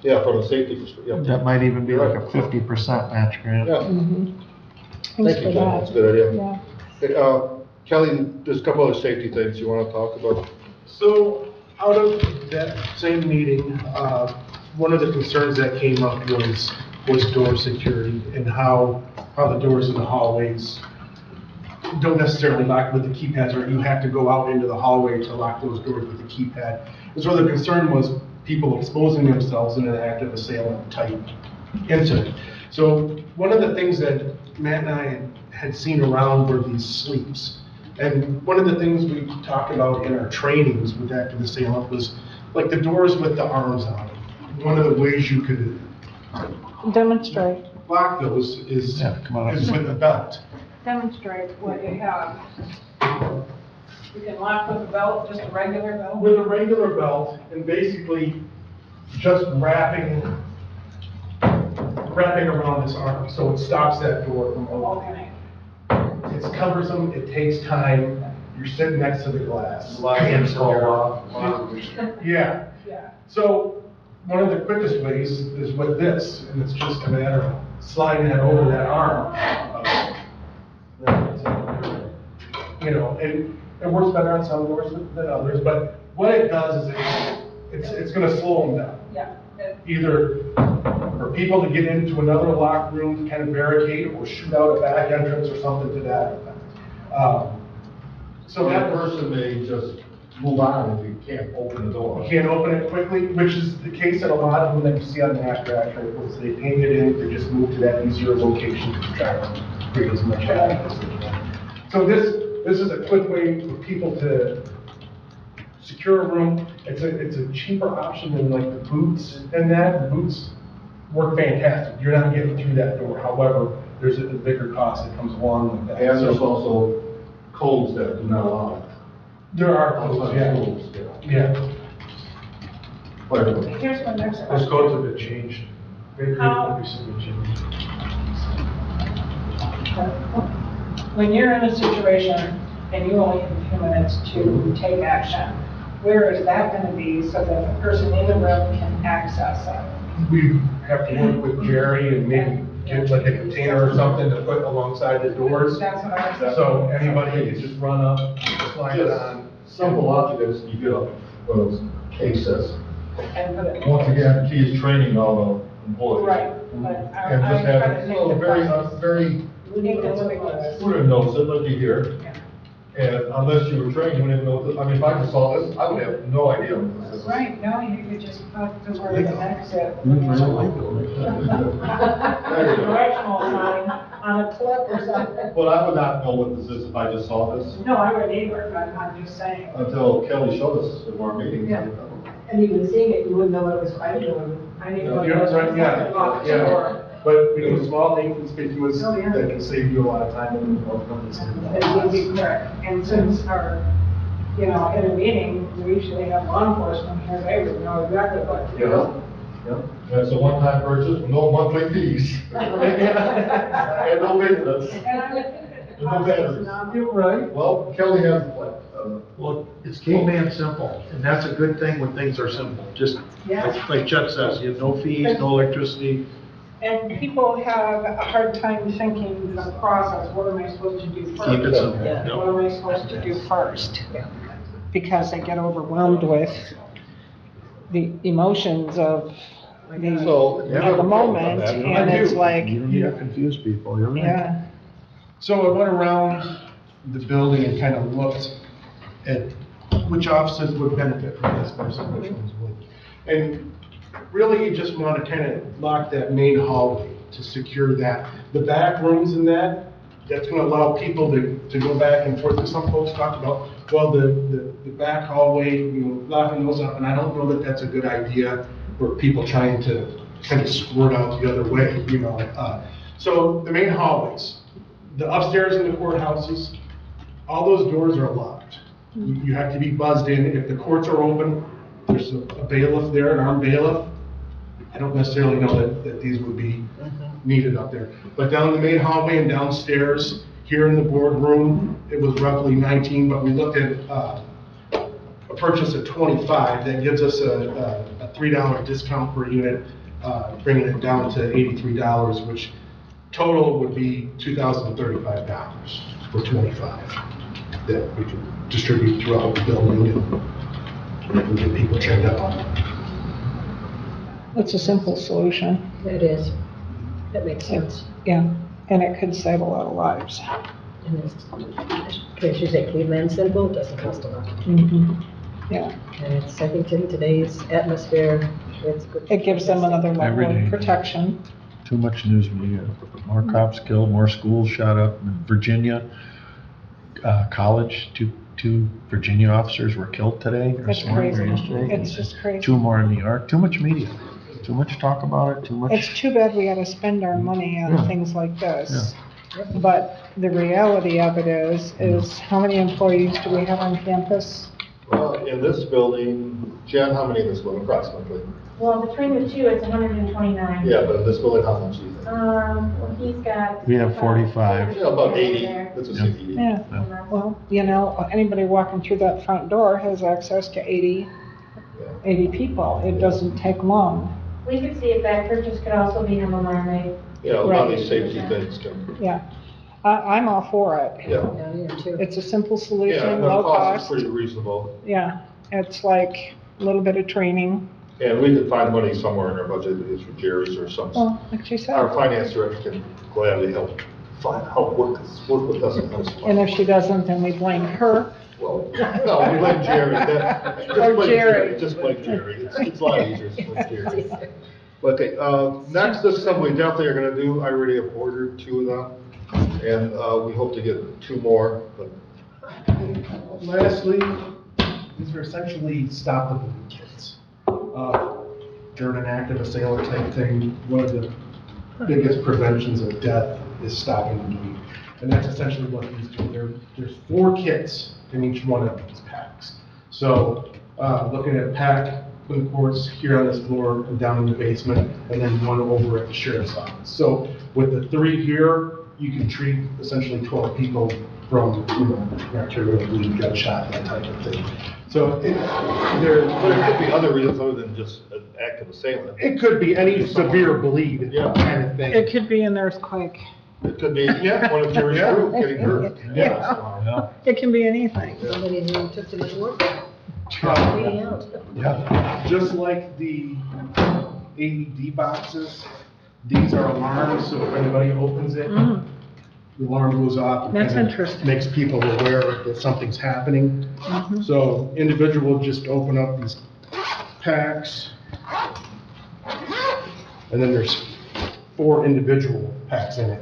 Yeah, from a safety perspective, yeah. That might even be like a 50% match grant. Yeah, Thanks thank for you, Jen, that's a that. good idea. Yeah. Hey, Kelly, there's a couple other safety things you want to talk about? So, out of that same meeting, one of the concerns that came up was door security and how the doors in the hallways don't necessarily lock with the keypads, or you have to go out into the hallway to lock those doors with the keypad. And so the concern was people exposing themselves in an active assailant type incident. So one of the things that Matt and I had seen around were these sleeps. And one of the things we talked about in our trainings with active assailant was like the doors with the arms on it. One of the ways you could Demonstrate. lock those is Yeah, come on up. is with a belt. Demonstrate what you have. You can lock with a belt, just a regular belt? With a regular belt, and basically just wrapping around this arm, so it stops that door from opening. Okay. It's cumbersome, it takes time, you're sitting next to the glass. Hands fall off. Yeah, Yeah. so one of the quickest ways is with this, and it's just a matter of sliding that over that arm. You know, and it works better on some doors than others, but what it does is it's gonna slow them down. Yeah. Either for people to get into another locked room, kind of barricade, or shoot out a back entrance or something to that effect. So that person may just move on if you can't open the door. You can't open it quickly, which is the case in a lot of them that you see on the master act rifles. They paint it in, they just move to that easier location to try to create as much havoc as they can. So this is a quick way for people to secure a room. It's a cheaper option than like the boots and that. The boots work fantastic. You're not getting through that door. However, there's a bigger cost that comes along with that. And there's So also codes that do not allow it. there are codes, Outside yeah. schools, yeah. Yeah. But anyway, Here's my next Those question. codes have been changed. They've How- recently changed. when you're in a situation and you only have a few minutes to take action, where is that gonna be so that the person in the room can access it? We have to work with Jerry and maybe get like a container or something to put alongside the doors. That's what I was. So anybody can just run up, slide it Just on. simple logic is you get one of those cases. And put it. Once again, the key is training all the employees. Right, but I, And I'm just trying have to it, think so of very, process. very, Inconspicuous. who didn't notice it, like you hear. Yeah. And unless you were trained, you wouldn't know, I mean, if I just saw this, I would have no idea what this is. Right, no, you could just put the word exit. Directional sign on a clip or something. Well, I would not know what this is if I just saw this No, I would either, but I'm just saying. until Kelly showed us in our meetings. Yeah. And even seeing it, you wouldn't know what it was fighting over. I need Yeah, to. right, yeah. But, you know, small inconspicuous, Oh, yeah. that can save you a lot of time and companies. That would be correct. And since our, in a meeting, we usually have law enforcement here, they would know exactly what to do. And it's a one-time purchase, with no monthly fees. And no maintenance. And I would think that the No process batteries. is not. You're right. Well, Kelly has, Well, it's caveman simple, and that's a good thing when things are simple. Just Yeah. like Chuck says, you have no fees, no electricity. And people have a hard time thinking the process, what am I supposed to do first? Keep it simple. Yeah. Yep. What am I supposed to do first? Because they get overwhelmed with the emotions of the, So, you have of the a problem moment, on that. and it's like, You don't need to confuse people, you're right. yeah. So I went around the building and kind of looked at which offices would benefit from this versus which ones would. And really, you just want to kind of lock that main hallway to secure that. The back rooms in that's going to allow people to go back and forth. Because some folks talked about, well, the back hallway, locking those up, and I don't know that that's a good idea for people trying to kind of squirt out the other way, So the main hallways, the upstairs in the courthouses, all those doors are locked. You have to be buzzed in. If the courts are open, there's a bailiff there, an armed bailiff. I don't necessarily know that these would be needed up there. But down the main hallway and downstairs, here in the boardroom, it was roughly 19, but we looked at a purchase of 25. That gives us a $3 discount per unit, bringing it down to $83, which total would be $2,035 for 25 that we could distribute throughout the building and get people trained up. It's a simple solution, It is. That makes sense. yeah, and it could save a lot of lives. And it's, as you say, clean and simple, doesn't cost a lot. Yeah, And it's, I think in today's atmosphere, it's good. it gives them another level Every day. of protection. Too much news media, more cops killed, more schools shot up. In Virginia, college, two Virginia officers were killed today. or It's this morning or crazy. yesterday. It's just crazy. Two more in New York, too much media, too much talk about it, too much. It's too bad we gotta spend our money on Yeah. things like this. But the reality of it is how many employees do we have on campus? well, in this building, Jen, how many in this building approximately? Well, between the two, it's 129. Yeah, but in this building, how much do you think? Well, he's got. We have 45. Yeah, about 80, There. let's just Yeah. say 80. Yeah, well, anybody walking through that front door has access to 80 people. It doesn't take long, We could see if that purchase could also be handled on a. Yeah, a lot of Right. these safety things can, yeah. I'm all for it. yeah. Yeah, too. It's a simple Yeah, solution, and the low cost is cost. pretty reasonable, Yeah, it's like a little bit of training. and we could find money somewhere in our budget, it's for Jerry's or some. Well, like you Our said, finance director can gladly help work with us on this. and if she doesn't, then we blame her. Well, no, we like Jerry, just Or like Jerry. Just like Jerry, it's a lot easier, just like Jerry. Okay, next assembly definitely are gonna do, I already have ordered 2 of them, and, we hope to get 2 more, but Lastly, these are essentially stop the bleed kits. During an active assailant type thing, one of the biggest preventions of death is stopping the bleed. And that's essentially what these do. There's 4 kits in each one of these packs. So, looking at pack in the courts here on this floor and down in the basement, and then 1 over at the sheriff's office. So with the 3 here, you can treat essentially 12 people from, arterial bleed, gunshot, that type of thing. So But there could be other reasons other than just an active assailant. it could be any severe bleed Yeah. kind of thing. It could be an earthquake. It could be, one of Jerry's group getting hurt. Yeah. It can be anything. Somebody who took too much work, Uh, bleeding out. Yeah. Just like the AED boxes, these are alarms, so if anybody opens it, Mm. the alarm goes off. and That's kinda interesting. Makes people aware that something's happening. Mhm. So individual just open up these packs. And then there's 4 individual packs in it.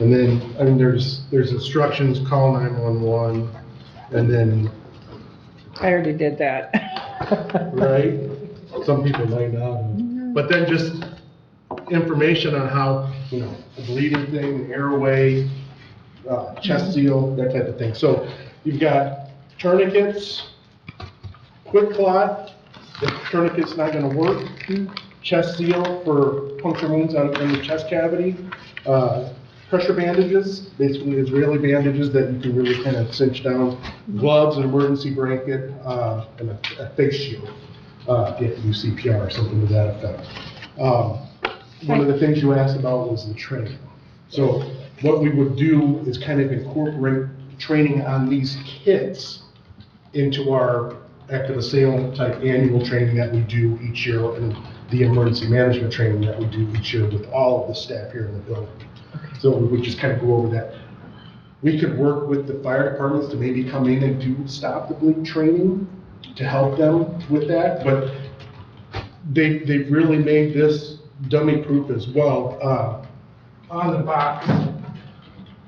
And then, there's instructions, call 911, and then, I already did that. right? Some people might not. But then just information on how, the bleeding thing, airway, chest seal, that type of thing. So you've got tourniquets, quick clot, if tourniquet's not gonna work, chest seal for puncture wounds in the chest cavity, pressure bandages, basically Israeli bandages that you can really kind of cinch down, gloves, an emergency blanket, and a face shield, if you have to do CPR or something to that effect. One of the things you asked about was the training. So what we would do is kind of incorporate training on these kits into our active assailant type annual training that we do each year and the emergency management training that we do each year with all of the staff here in the building. So we would just kind of go over that. We could work with the fire departments to maybe come in and do stop the bleed training to help them with that, but they've really made this dummy proof as well. On the box,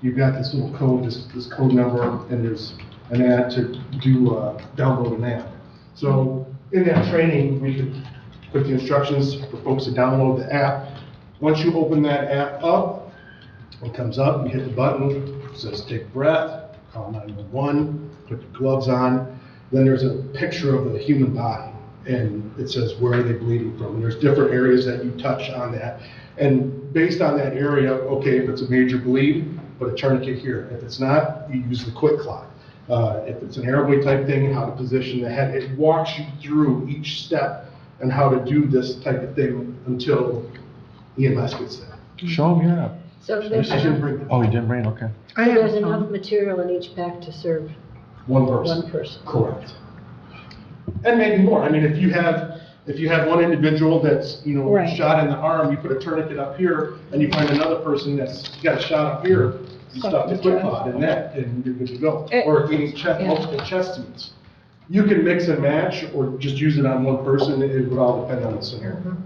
you've got this little code, this code number, and there's an ad to do, download an app. So in that training, we could put the instructions for folks to download the app. Once you open that app up, it comes up, you hit the button, it says take a breath, call 911, put your gloves on. Then there's a picture of the human body, and it says where are they bleeding from. And there's different areas that you touch on that. And based on that area, okay, if it's a major bleed, put a tourniquet here. If it's not, you use the quick clot. If it's an airway type thing, how to position the head. It walks you through each step and how to do this type of thing until EMS gets there. Show them your app. So I there's didn't enough, bring it. Oh, you didn't bring it? Okay. I have there's some. enough material in each pack to serve One person. one person. Correct. And maybe more. I mean, if you have one individual that's, Right. shot in the arm, you put a tourniquet up here, and you find another person that's got a shot up here, you stuff the quick clot in that, and you're good to go. Or if you need multiple chest wounds. You can mix and match, or just use it on one person. It would all depend on the scenario.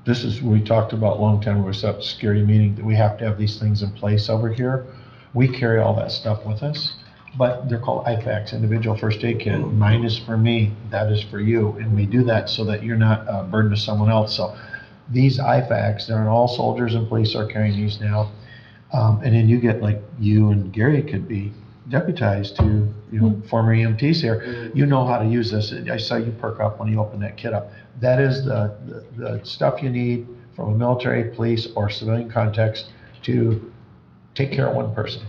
This is, we talked about a long time, when we set up a security meeting, that we have to have these things in place over here. We carry all that stuff with us, but they're called IFACs, individual first aid kit. Mine is for me, that is for you, and we do that so that you're not a burden to someone else. So these IFACs, they're in all soldiers and police are carrying these now. And then you get, like, you and Gary could be deputized to, former EMTs here. You know how to use this. I saw you perk up when you open that kit up. That is the stuff you need from a military, police, or civilian context to take care of one person.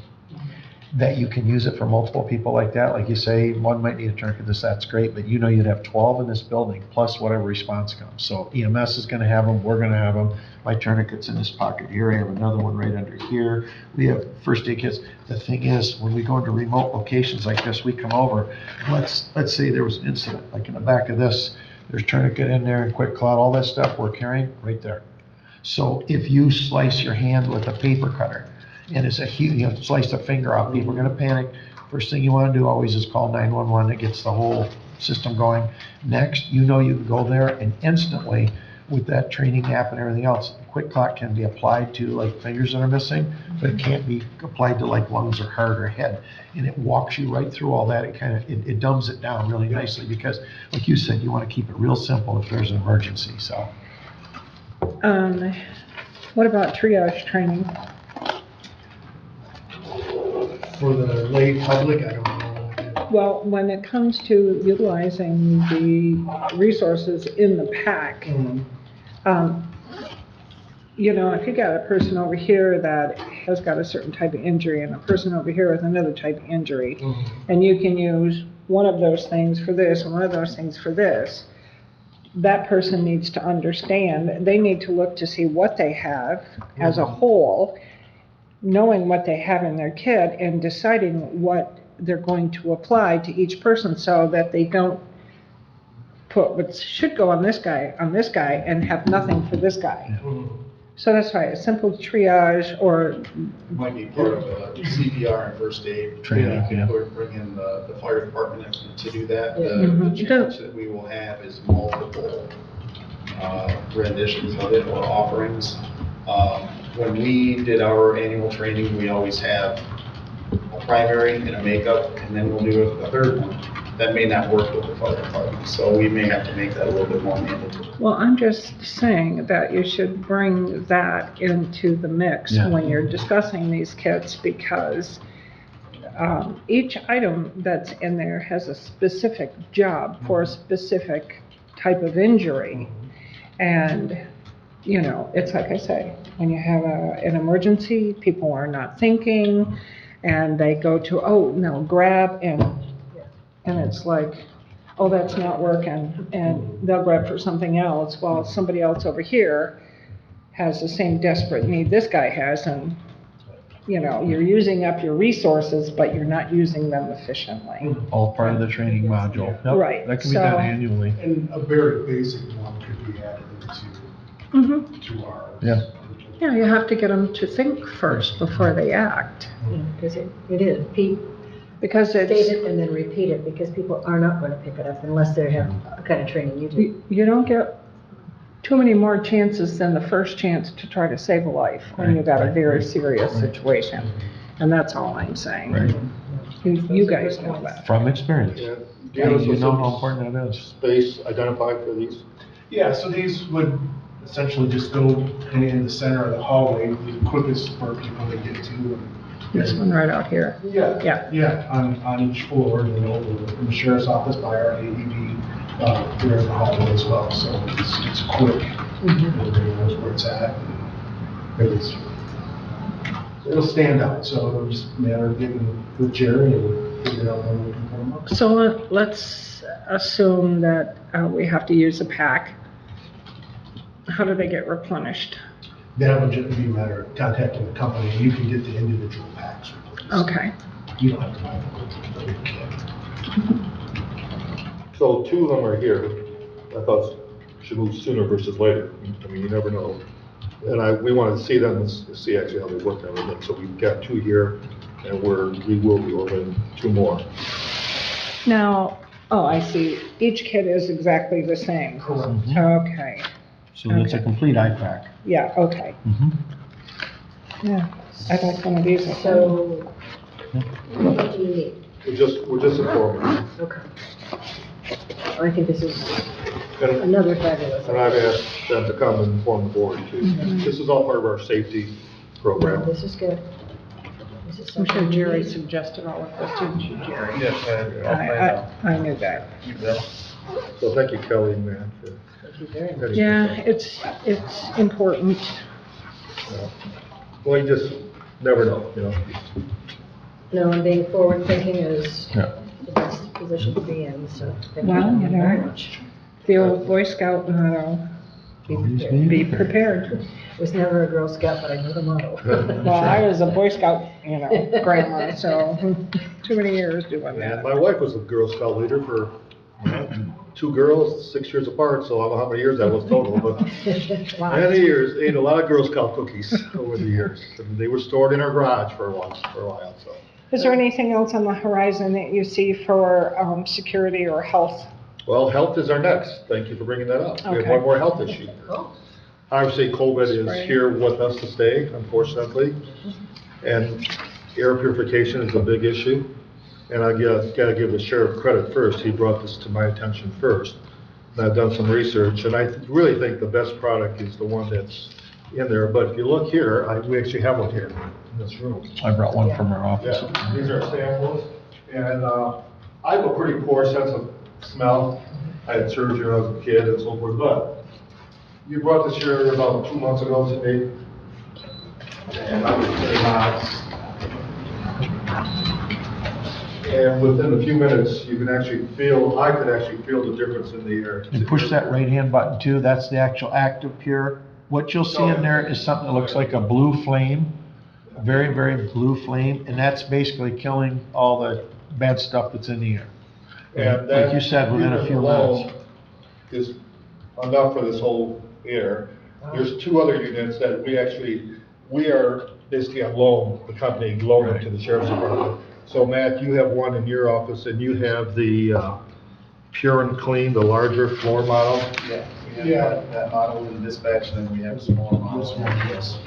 That you can use it for multiple people like that. Like you say, one might need a tourniquet, that's great, but you'd have 12 in this building, plus whatever response comes. So EMS is gonna have them, we're gonna have them. My tourniquet's in this pocket here, I have another one right under here. We have first aid kits. The thing is, when we go into remote locations like this, we come over, let's say there was an incident, like in the back of this, there's tourniquet in there and quick clot, all that stuff we're carrying right there. So if you slice your hand with a paper cutter, and it's a huge, slice a finger off, people are gonna panic. First thing you wanna do always is call 911, it gets the whole system going. Next, you can go there and instantly, with that training app and everything else, the quick clot can be applied to like fingers that are missing, but it can't be applied to like lungs or heart or head. And it walks you right through all that, it dumbs it down really nicely, because like you said, you wanna keep it real simple if there's an emergency, so. What about triage training? For the lay public, I don't know. Well, when it comes to utilizing the resources in the pack, you know, if you got a person over here that has got a certain type of injury and a person over here with another type of injury, and you can use one of those things for this and one of those things for this, that person needs to understand, they need to look to see what they have as a whole, knowing what they have in their kit and deciding what they're going to apply to each person so that they don't put what should go on this guy and have nothing for this guy. So that's why a simple triage or, Might be part of a CPR and first aid Training, yeah. Or bring in the fire department to do that. Mhm. The challenge that we will have is multiple renditions of it or offerings. When we did our annual training, we always have a primary and a makeup, and then we'll do a third one. That may not work with the fire department, so we may have to make that a little bit more mandatory. well, I'm just saying that you should bring that into the mix Yeah. when you're discussing these kits, because each item that's in there has a specific job for a specific type of injury. And, you know, it's like I say, when you have an emergency, people are not thinking, and they go to, oh, no, grab, and it's like, oh, that's not working, and they'll grab for something else, while somebody else over here has the same desperate need this guy has, and, you know, you're using up your resources, but you're not using them efficiently. All part of the training module. Yep, Right, that can be done so- annually. And a very basic one could be added Mhm. to our. Yeah. Yeah, you have to get them to think first before they act, Because it is, Pete, because state it's, it and then repeat it, because people are not going to pick it up unless they have the kind of training you do. you don't get too many more chances than the first chance to try to save a life when you've got a very serious situation. And that's all I'm saying. Right. You guys know that. From experience. Yeah. Do you have a You know how specific important that is. space identified for these? Yeah, so these would essentially just go in the center of the hallway, the quickest for people to get to. This one right out here. Yeah. Yeah. Yeah, on each floor, and then over in the sheriff's office by our AED, there in the hallway as well, so it's quick. Everybody knows where it's at. It'll stand out, so it'll just matter of getting with Jerry and figuring out when we can put them up. So let's assume that we have to use a pack. How do they get replenished? That would just be a matter of contacting the company, and you can get the individual packs replaced. Okay. You don't have to buy the whole kit. So two of them are here. I thought should move sooner versus later. I mean, you never know. And we wanted to see them and see actually how they work and everything. So we've got two here, and we will be ordering two more. Now, oh, I see. Each kit is exactly the same. Correct. Okay. So that's a Okay. complete IFAC. Yeah, okay. Mhm. Yeah, I'd like one of these. So, what do you need? We're just informing. Okay. I think this is And another fabulous. and I've asked them to come and inform the board too. This is all part of our safety program. This is good. This is I'm sure something Jerry we need. suggested all of this, didn't you, Jerry? Yes, I'll find out. I knew that. You bet. So thank you, Kelly and Matt, for. Thank you very much. Yeah, it's important. Well, you just never know, you know. No, and being forward-thinking is Yeah. the best position to be in, so thank Well, you you know. very much. The old Boy Scout motto, Always be prepared. Was never a Girl Scout, but I know the motto. Well, I was a Boy Scout, you know, grandma, so too many years doing And that. my wife was a Girl Scout leader for, two girls, 6 years apart, so I don't know how many years that was total, but many years, ate a lot of Girl Scout cookies over the years. And they were stored in our garage for a while, so. Is there anything else on the horizon that you see for security or health? Well, health is our next. Thank you for bringing that up. We have Okay. one more health issue. Obviously, COVID is Right. here with us to stay, unfortunately. And air purification is a big issue. And I gotta give the sheriff credit first. He brought this to my attention first. And I've done some research, and I really think the best product is the one that's in there. But if you look here, we actually have one here in this room. I brought one from our office. Yeah, these are samples, and I have a pretty poor sense of smell. I had surgery when I was a kid and so forth, but You brought this here about 2 months ago to me. And within a few minutes, you can actually feel, I could actually feel the difference in the air. And push that right-hand button too, that's the actual active pure. What you'll see in there is something that looks like a blue flame, a very, very blue flame, and that's basically killing all the bad stuff that's in the air. And Like you said, within a unit few alone minutes. is enough for this whole air. There's 2 other units that we are basically on loan, the company loaned to the sheriff's department. So Matt, you have one in your office and you have the Pure and Clean, the larger floor model. Yeah, we have that model in dispatch, and then we have some more models. Yes.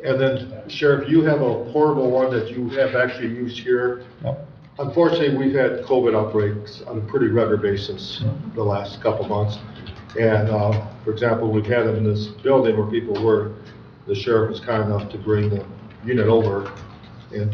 And then Sheriff, you have a portable one that you have actually used here. Yep. Unfortunately, we've had COVID outbreaks on a pretty regular basis the last couple months. And, for example, we've had them in this building where people were, the sheriff was kind enough to bring the unit over and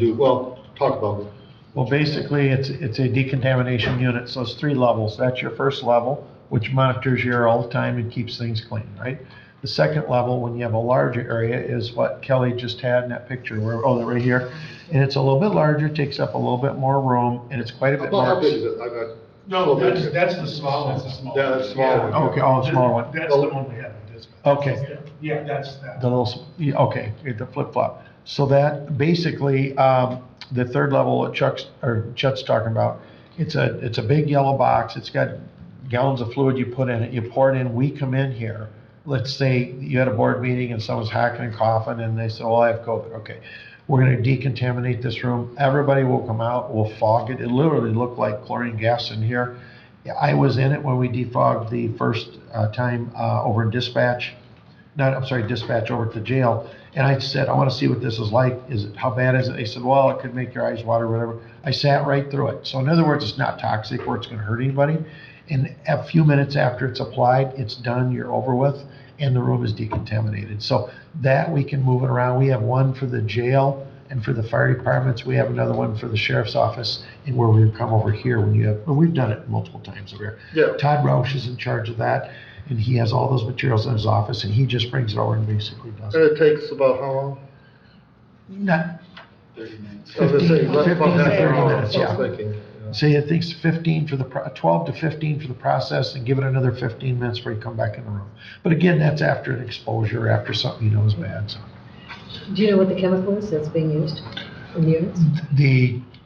talk about it. Well, basically, it's a decontamination unit, so it's 3 levels. That's your first level, which monitors your air all the time and keeps things clean, right? The second level, when you have a larger area, is what Kelly just had in that picture, they're right here. And it's a little bit larger, takes up a little bit more room, and it's quite a bit more. How big is it? I got. No, that's the small one. Yeah, that's the small one. Okay, the smaller one. That's the one we have in dispatch. Okay. Yeah, that's that. The little, okay, the flip-flop. So that, basically, the third level that Chet's talking about, it's a big yellow box, it's got gallons of fluid you put in it, you pour it in, we come in here. Let's say you had a board meeting and someone's hacking and coughing and they said, I have COVID, okay. We're gonna decontaminate this room, everybody will come out, we'll fog it, it literally looked like chlorine gas in here. I was in it when we defogged the first time over in dispatch over at the jail. And I said, I want to see what this is like. How bad is it? They said, well, it could make your eyes water, whatever. I sat right through it. So in other words, it's not toxic or it's going to hurt anybody. And a few minutes after it's applied, it's done, you're over with, and the room is decontaminated. So that we can move it around. We have one for the jail and for the fire departments. We have another one for the sheriff's office, and where we come over here we've done it multiple times over here. Yeah. Todd Roush is in charge of that. And he has all those materials in his office, and he just brings it over and basically does And it. it takes about how long? Not 30 minutes. I was gonna say, 15 about half an 30 hour, minutes, I yeah. was thinking, yeah. Say it takes 12 to 15 for the process, and give it another 15 minutes before you come back in the room. But again, that's after an exposure, after something you know is bad. So Do you know what the chemical is that's being used in the units?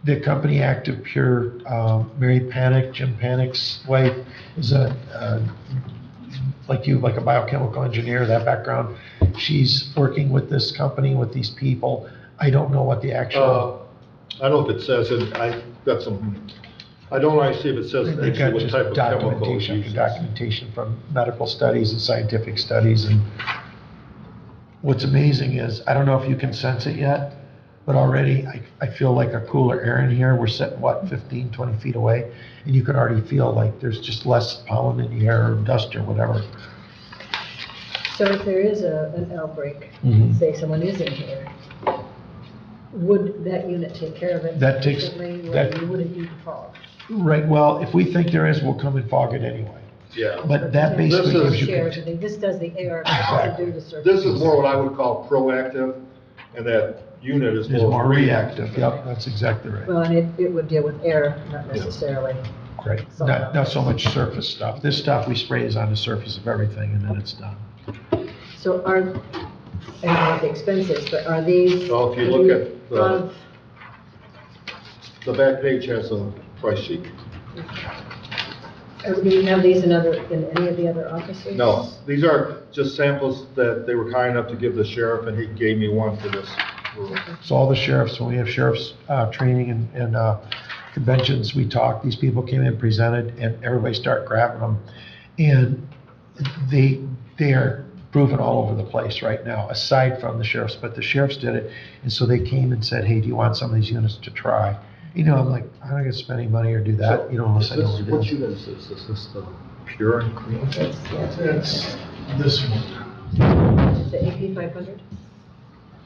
the company Active Pure, Mary Panic, Jim Panic's wife, is like a biochemical engineer, that background. She's working with this company, with these people. I don't know what the actual. I don't know if it says, I don't really see if it says They've got actually what just type of chemical it's documentation, used. documentation from medical studies and scientific studies. And what's amazing is, I don't know if you can sense it yet, but already I feel like a cooler air in here. We're sitting, 15, 20 feet away, and you can already feel like there's just less pollen in the air or dust or whatever. So if there is an outbreak, Mhm. say someone is in here, would that unit take care of it? That takes- sufficiently, that- or you wouldn't need to fog? Right, well, if we think there is, we'll come and fog it anyway. Yeah. But that basically This is- gives you. Shares, I think this does the AR, it doesn't do the surface. This is more what I would call proactive, and that unit is Is more reactive. reactive, yep, that's exactly right. Well, and it would deal with air, not necessarily. Right, not so much surface stuff. This stuff we spray is on the surface of everything and then it's done. So I don't know what the expense is, but are these? Well, if you look at of- the back page has a price sheet. Do you have these in any of the other offices? No, these are just samples that they were kind enough to give the sheriff, and he gave me one for this room. So all the sheriffs, when we have sheriffs training and conventions, we talk, these people came in, presented, and everybody start grabbing them. And they are proven all over the place right now, aside from the sheriffs, but the sheriffs did it. And so they came and said, hey, do you want some of these units to try? You know, I'm like, I'm not gonna spend any money or do that, unless I know what it What is. unit is this? Is this the Pure and Clean? That's this one. The AP 500?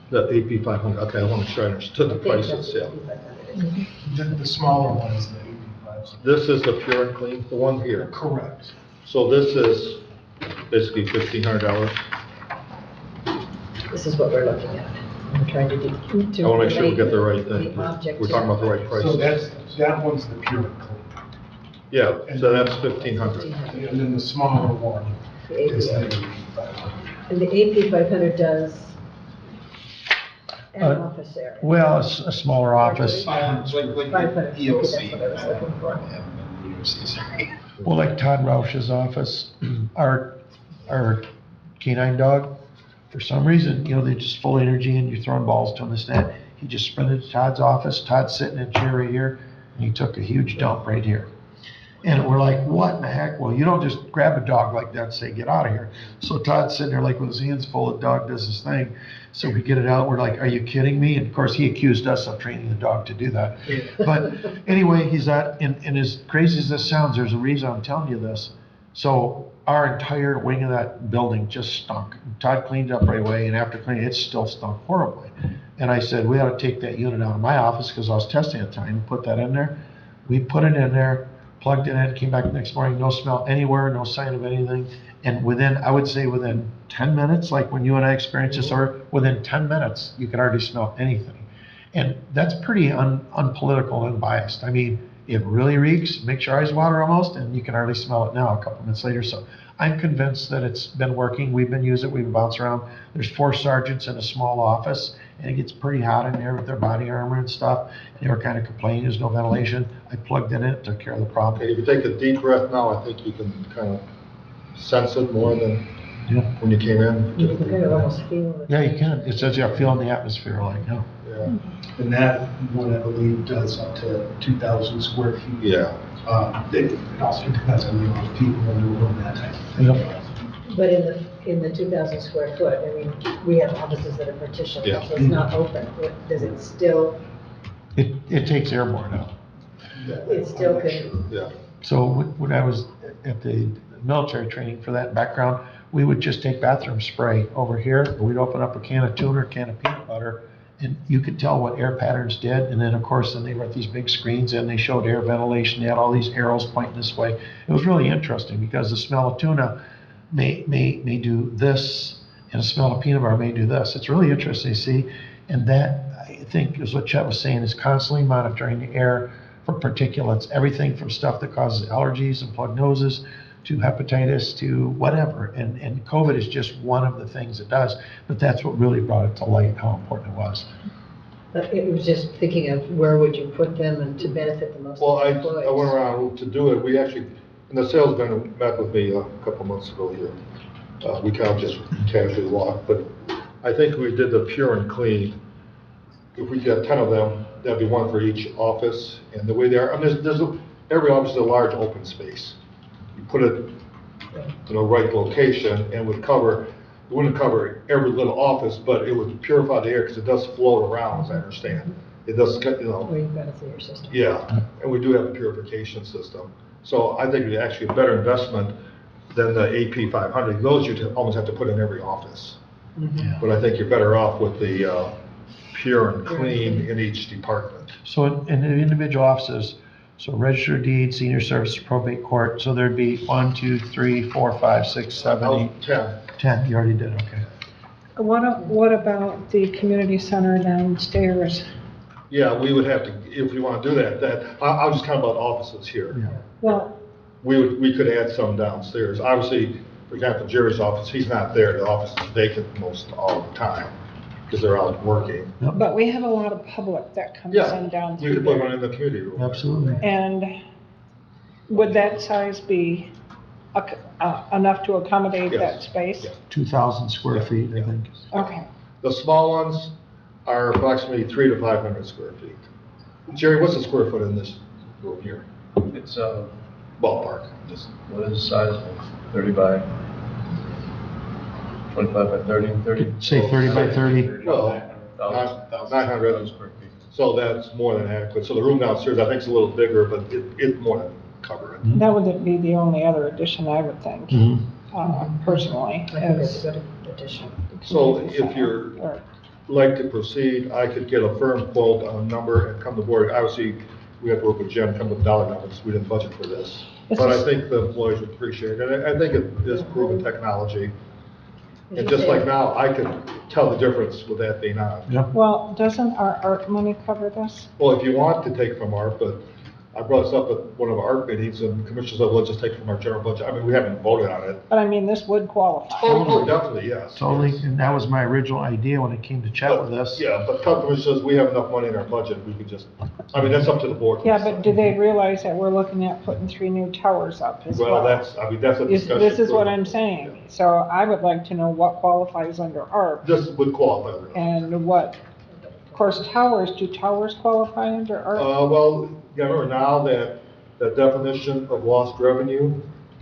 The AP 500, okay, I want to make sure I understood the prices, yeah. The smaller one is the 85. This is the Pure and Clean, the one here. Correct. So this is basically $1,500. This is what we're looking at. I'm trying to do. I want to make sure we get the right thing. The object. We're talking about the right prices. So that one's the pure and clean. Yeah, so that's 1,500. And then the smaller one is the And the AP 500 does an office area. Well, it's a smaller office. 500, okay, that's EOC. what I was looking for. EOC, sorry. Well, like Todd Roush's office, our canine dog, for some reason, they just full energy and you're throwing balls to him this that. He just sprinted to Todd's office. Todd's sitting in a chair right here and he took a huge dump right here. And we're like, what in the heck? Well, you don't just grab a dog like that and say, get out of here. So Todd's sitting there like with his hands full, the dog does his thing. So we get it out, we're like, are you kidding me? And of course, he accused us of training the dog to do that. But anyway, he's at, and as crazy as this sounds, there's a reason I'm telling you this. So our entire wing of that building just stunk. Todd cleaned up right away, and after cleaning, it still stunk horribly. And I said, we ought to take that unit out of my office, because I was testing at the time, put that in there. We put it in there, plugged it in, came back the next morning, no smell anywhere, no sign of anything. And I would say within 10 minutes, like when you and I experienced this, or within 10 minutes, you could hardly smell anything. And that's pretty unpolitical and unbiased. I mean, it really reeks, makes your eyes water almost, and you can hardly smell it now a couple minutes later. So I'm convinced that it's been working. We've been using it, we've bounced around. There's 4 sergeants in a small office, and it gets pretty hot in there with their body armor and stuff. They were kind of complaining there's no ventilation. I plugged it in, took care of the problem. Okay, if you take a deep breath now, I think you can kind of sense it more than when you came in. You can kind of almost feel it. Yeah, you can. It says you're feeling the atmosphere like, no. Yeah, And that one, I believe, does up to 2,000 square feet. yeah. It also depends on the amount of people in the room that time. But in the 2,000 square foot, I mean, we have offices that are partitioned, Yeah. so it's not open. Does it still, It takes airborne out. it still could, Yeah. So when I was at the military training for that background, we would just take bathroom spray over here. We'd open up a can of tuna, a can of peanut butter, and you could tell what air patterns did. And then, of course, then they were at these big screens and they showed air ventilation. They had all these arrows pointing this way. It was really interesting because the smell of tuna may do this, and the smell of peanut butter may do this. It's really interesting to see. And that, I think, is what Chet was saying, is constantly monitoring the air for particulates, everything from stuff that causes allergies and plugged noses to hepatitis to whatever. And COVID is just one of the things it does, but that's what really brought it to light, how important it was. it was just thinking of where would you put them and to benefit the most Well, of I the employees. went around to do it. We actually, and the salesman met with me a couple months ago here. We kind of just casually walked, but I think we did the Pure and Clean. If we got 10 of them, that'd be one for each office. And the way they are, I mean, every office is a large open space. You put it in the right location and it wouldn't cover every little office, but it would purify the air because it does float around, as I understand. It does, Where you've got it through your system. yeah, and we do have a purification system. So I think it's actually a better investment than the AP 500. Those you almost have to put in every office. But I think you're better off with the Pure and Clean in each department. So in the individual offices, so registered deed, senior services, probate court, so there'd be 1, 2, 3, 4, 5, 6, 7, 8, 10. 10, you already did, okay. What about the community center downstairs? Yeah, we would have to, if we want to do that, I'll just count about offices here. Yeah. Well, We could add some downstairs. Obviously, for example, Jerry's office, he's not there. The office is vacant most all the time because they're out working. but we have a lot of public that comes Yeah, in down we through could put there. one in the community room. Absolutely. And would that size be enough to accommodate that Yes. space? Yeah. 2,000 square Yeah. feet, I think. Okay. The small ones are approximately 300 to 500 square feet. Jerry, what's the square foot in this room here? It's, Ballpark. what is the size? 30 by 25 by 30, 30? Say 30 by 30. Well, 900. Square feet. So that's more than adequate. So the room downstairs, I think, is a little bigger, but it's more than covering. That would be the only other addition I would think, personally. I think that's is a good addition. So community if center. you're Or- like to proceed, I could get a firm quote on a number and come to board. Obviously, we had to work with Jen, come up with dollar numbers, we didn't budget for this. Is But I this- think the employees would appreciate it, and I think it is proven technology. As And you just say, like now, I can tell the difference with that being on. Well, doesn't our art money cover this? Well, if you want to take from art, but I brought this up at one of our art meetings, and Commissioner said, let's just take from our general budget. I mean, we haven't voted on it. But I mean, this would qualify. Oh, definitely, yes. Totally, and that was my original idea when it came to chat But- with us. Yeah, but tell Commissioner says, we have enough money in our budget, we could just, I mean, that's up to the board. to Yeah, but do decide. they realize that we're looking at putting 3 new towers up as well? Well, that's, I mean, that's a discussion. This is what I'm saying. So I would like to know what qualifies under art This would qualify. and what, of course, towers, do towers qualify under art? Well, you remember now that the definition of lost revenue,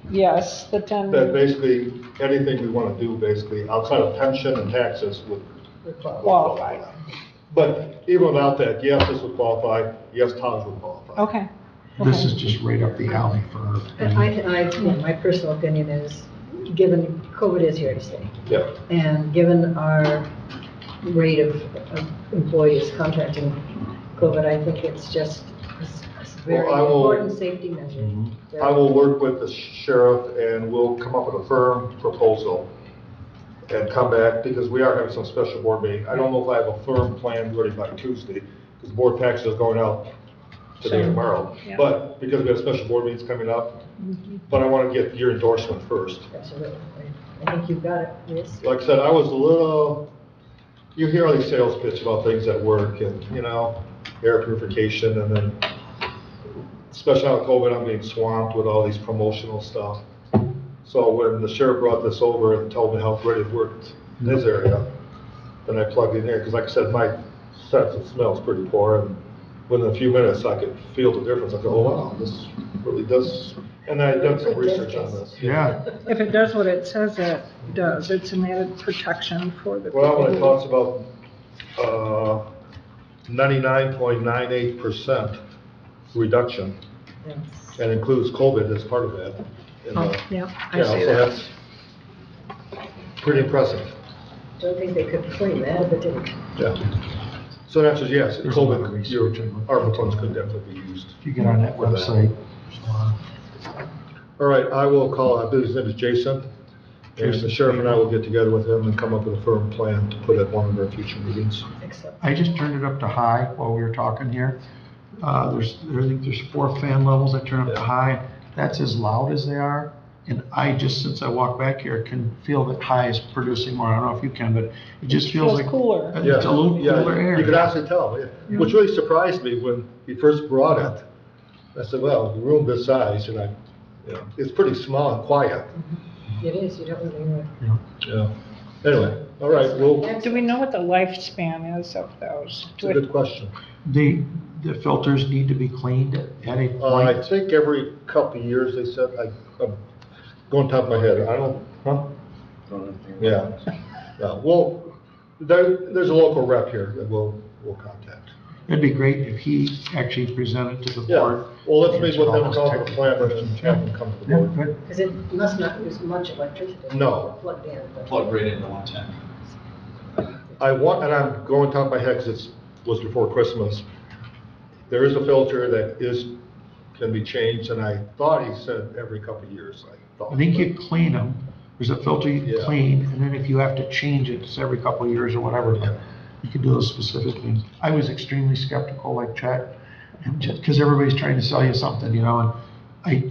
Yes, but then, that basically anything we want to do basically outside of pension and taxes would qualify. But even without that, yes, this would qualify, yes, towers would qualify. Okay. This okay. is just right up the alley for her. And my personal opinion is, given COVID is here to stay, Yeah. and given our rate of employees contracting COVID, I think it's just a very Well, I will- important safety measure. I will work with the sheriff and we'll come up with a firm proposal and come back, because we are having some special board meeting. I don't know if I have a firm plan ready by Tuesday, because board package is going out today and tomorrow. Yeah. But because we have special board meetings coming up, but I want to get your endorsement first. Absolutely. I think you've got it, yes. Like I said, I was a little, you hear all these sales pitch about things at work and, air purification, and then, especially now with COVID, I'm being swamped with all these promotional stuff. So when the sheriff brought this over and told me how great it worked in his area, then I plugged in there, because like I said, my sense of smell is pretty poor, and within a few minutes, I could feel the difference. I go, oh wow, this really does, and I had done some research on this. Yeah, If it does what it says it does, it's an added protection for the Well, when it people talks about 99.98% reduction, Yes. and includes COVID as part of that. And, Oh, yeah, I yeah, see so that. that's pretty impressive. Don't think they could claim that if it didn't. Yeah. So the answer is yes, There's a lot of COVID, research your in it. ARPA funds could definitely be used. if you get on that website. All right, I will call, I believe his name is Jason, and the sheriff and I will get together with him and come up with a firm plan to put at one of our future meetings. Excellent. I just turned it up to high while we were talking here. I think there's 4 fan levels I turn up to high. That's as loud as they are. And I just, since I walked back here, can feel that high is producing more. I don't know if you can, but it just feels like. cooler. It's a little Yeah, cooler air. You could actually tell, which really surprised me when he first brought it. I said, well, the room this size, and it's pretty small and quiet. It is, you don't really know. Yeah. Anyway, all right, well, Do we know what the lifespan is of those? it's a good question. The filters need to be cleaned at a I point. think every couple of years, they said, I'm going top of my head, I don't, huh? Yeah. Yeah, well, there's a local rep here that we'll contact. It'd be great if he actually presented to the Yeah, board. well, let's meet with him and Answer come all up with a those plan, and technical have him come to the Yeah, board. good. Because it must not use much electricity. No. Plugged in. but- Plug right into 110. I want, and I'm going top of my head because was before Christmas. There is a filter that can be changed, and I thought he said every couple of years, I thought. I think you clean them. There's a filter you Yeah. can clean, and then if you have to change it, it's every couple of years or whatever. Yeah. You can do those specific things. I was extremely skeptical, like Chet, and just because everybody's trying to sell you something, and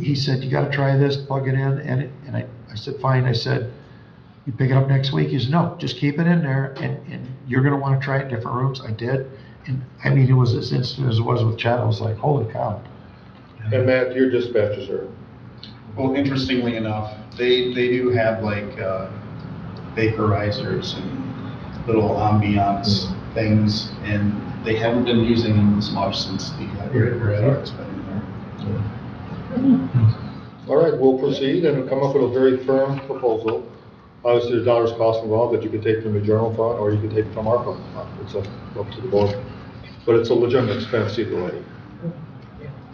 he said, you gotta try this, plug it in, and I said, fine. I said, you pick it up next week? He said, no, just keep it in there, and you're gonna wanna try it in different rooms. I did, and I mean, it was as instant as it was with Chet. I was like, holy cow. And Matt, your dispatchers are, Well, interestingly enough, they do have like vaporizers and little ambiance things, and they haven't been using them as much since the radar has been in there. all right, we'll proceed and come up with a very firm proposal. Obviously, there's dollars cost involved that you can take from the general fund, or you can take from our fund. It's up to the board. But it's a legitimate expense either way.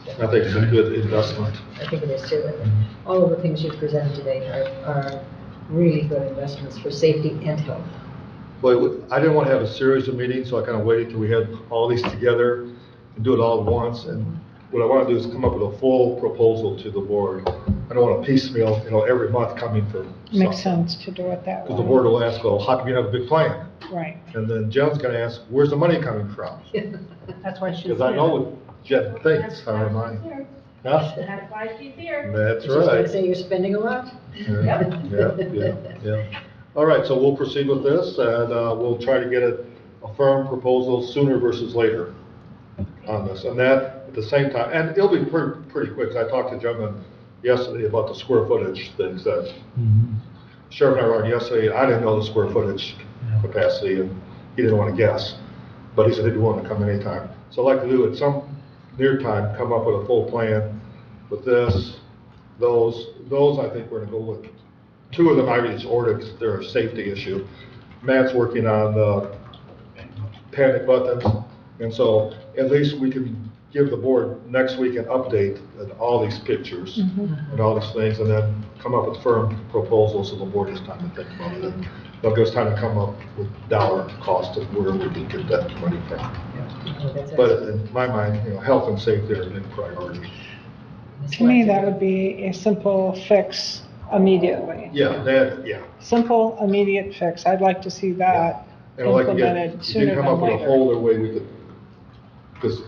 I think it's a good investment. I think it is too. And all of the things you've presented today are really good investments for safety and health. Well, I didn't want to have a series of meetings, so I kind of waited till we had all these together and do it all at once. And what I want to do is come up with a full proposal to the board. I don't want to piecemeal, every month coming for Makes something. sense to do it that Because the board way. will ask, well, how come you have a big plan? Right. And then Jen's going to ask, where's the money coming from? That's why she's Because I know what Jen thinks, how am I? Huh? That's why she's here. That's She's gonna right. say you're spending a lot? Yeah. All right, so we'll proceed with this, and we'll try to get a firm proposal sooner versus later on this. And that, at the same time, and it'll be pretty quick, 'cause I talked to a gentleman yesterday about the square footage things that Sheriff and I were on yesterday. I didn't know the square footage capacity, and he didn't want to guess, but he said he'd be willing to come anytime. So I'd like to do at some near time, come up with a full plan with this, those I think we're gonna go with. Two of them I just ordered because they're a safety issue. Matt's working on the panic buttons, and so at least we can give the board next week an update on all these pictures and all these things, and then come up with firm proposals so the board has time to think about it. And they'll give us time to come up with dollar cost of where we can get that money from. But in my mind, health and safety are a big priority. To me, that would be a simple fix immediately. Yeah. Simple, immediate fix. I'd like to see that And I'd like to implemented if you sooner come than up with a later. folder way we could, because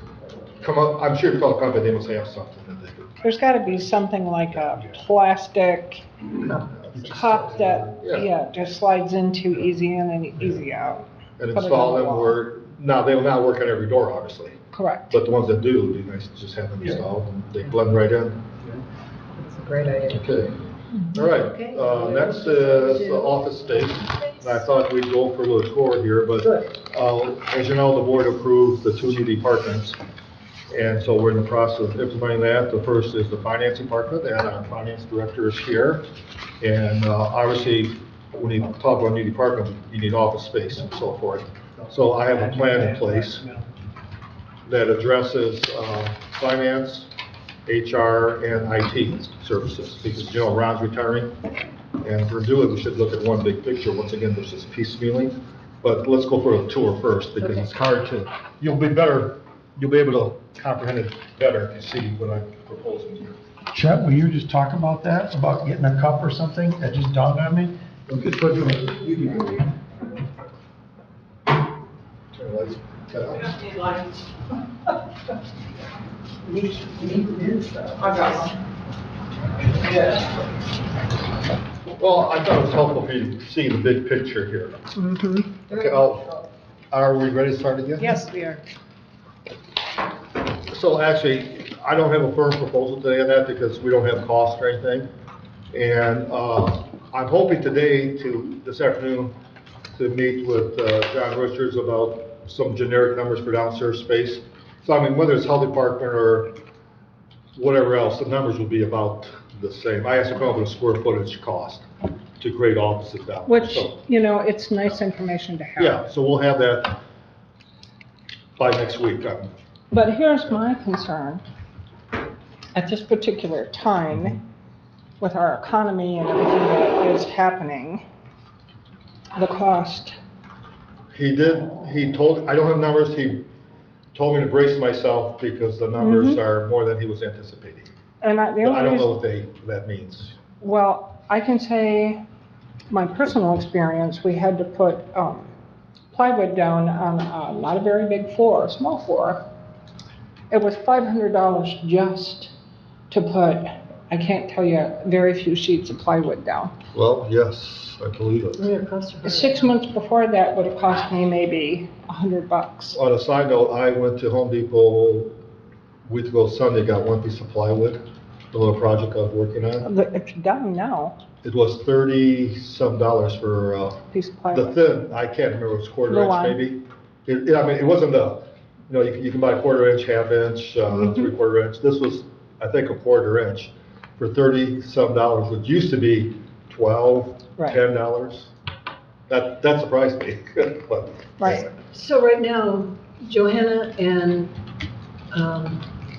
I'm sure if you call a company, they must have something that they could. There's gotta be something like a plastic cup that, just slides into easy in and easy out. And Put it install on the them wall. where, now, they will not work on every door, obviously, Correct. but the ones that do, it'd be nice to just have them installed, and they blend right in. That's a great idea. Okay. All right, Okay. next is the office space. And I thought we'd go for a little tour here, but, Good. as you know, the board approved the two new departments. And so we're in the process of implementing that. The first is the finance department, and our finance director is here. And, obviously, when you talk about new departments, you need office space and so forth. So I have a plan in place that addresses, finance, HR, and IT services, because, Ron's retiring, and for doing it, we should look at one big picture, once again, versus piecemealing. But let's go for a tour first, because it's hard to, you'll be able to comprehend it better if you see what I'm proposing here. Chet, will you just talk about that, about getting a cup or something? That just dawned on me. Okay, so turn the lights, cut out. Well, I thought it was helpful for you to see the big picture here. Okay, are we ready to start again? Yes, we are. So actually, I don't have a firm proposal today on that because we don't have cost or anything. And I'm hoping this afternoon, to meet with John Richards about some generic numbers for downstairs space. So I mean, whether it's health department or whatever else, the numbers will be about the same. I asked to come up with a square footage cost to create offices down there. Which, So, it's nice information to have. yeah, so we'll have that by next week. But here's my concern. At this particular time, with our economy and everything that is happening, the cost. I don't have numbers, he told me to brace myself because the numbers are more than he was anticipating. And the But I only don't know reason, what that means. well, I can say my personal experience, we had to put plywood down on not a very big floor, a small floor. It was $500 just to put, I can't tell you, very few sheets of plywood down. Well, yes, I believe it. 6 months before that would have cost me maybe $100. On a side note, I went to Home Depot a week ago Sunday, got one piece of plywood, the little project I was working on. It's done now, It was $30-some for, piece of the plywood. thin, I can't remember, it was quarter The inch line. maybe. It wasn't you can buy quarter inch, half inch, 3/4 inch. This was, I think, a quarter inch for $30-some, which used to be $12, Right. $10. That surprised me, but. Right. So right now, Johanna and,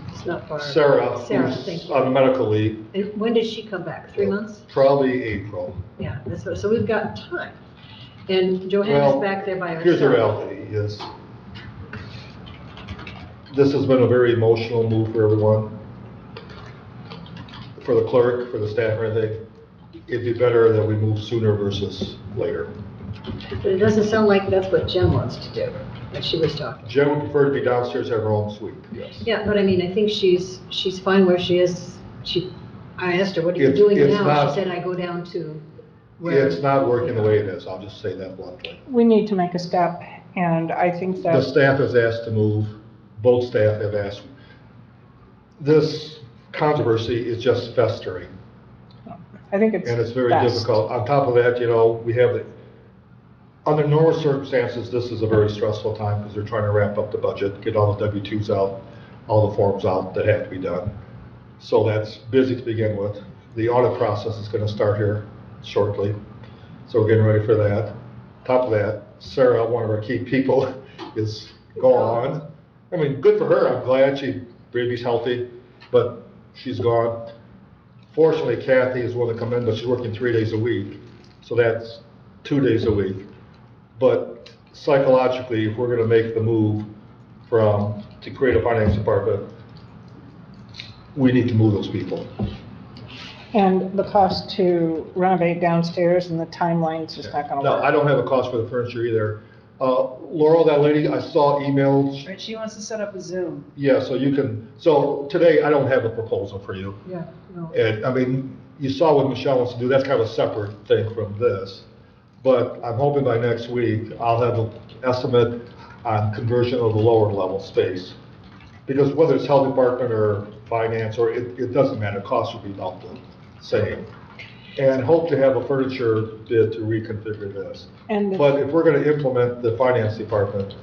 it's not far. Sarah, Sarah, who's thank you. on medical leave, And when does she come back? 3 months? probably April. Yeah, so we've got time. And Johanna's Well, back there by herself. Here's the reality, is This has been a very emotional move for everyone. For the clerk, for the staff and everything. It'd be better that we move sooner versus later. But it doesn't sound like that's what Jen wants to do, like she was talking. Jen would prefer to be downstairs, have her own suite, yes. Yeah, but I mean, I think she's fine where she is. I asked her, what are you doing It's now? not- She said, I go down to where. It's not working the way it is, I'll just say that bluntly. We need to make a step, and I think The that, staff has asked to move, both staff have asked. This controversy is just festering, I think it's and it's very best. difficult. On top of that, we have under normal circumstances, this is a very stressful time because they're trying to wrap up the budget, get all the W-2s out, all the forms out that have to be done. So that's busy to begin with. The audit process is going to start here shortly, so we're getting ready for that. Top of that, Sarah, one of our key people, is gone. I mean, good for her, I'm glad baby's healthy, but she's gone. Fortunately, Kathy is willing to come in, but she's working 3 days a week, so that's 2 days a week. But psychologically, if we're going to make the move to create a finance department, we need to move those people. And the cost to renovate downstairs and the timelines is not gonna No, work. I don't have a cost for the furniture either. Laurel, that lady, I saw emails. Right, she wants to set up a Zoom. Yeah, so today I don't have a proposal for you. Yeah, no. And, I mean, you saw what Michelle wants to do, that's kind of a separate thing from this. But I'm hoping by next week, I'll have an estimate on conversion of the lower level space. Because whether it's health department or finance, or it doesn't matter, costs will be about the same. And hope to have a furniture bid to reconfigure this. And But if we're gonna implement the finance department,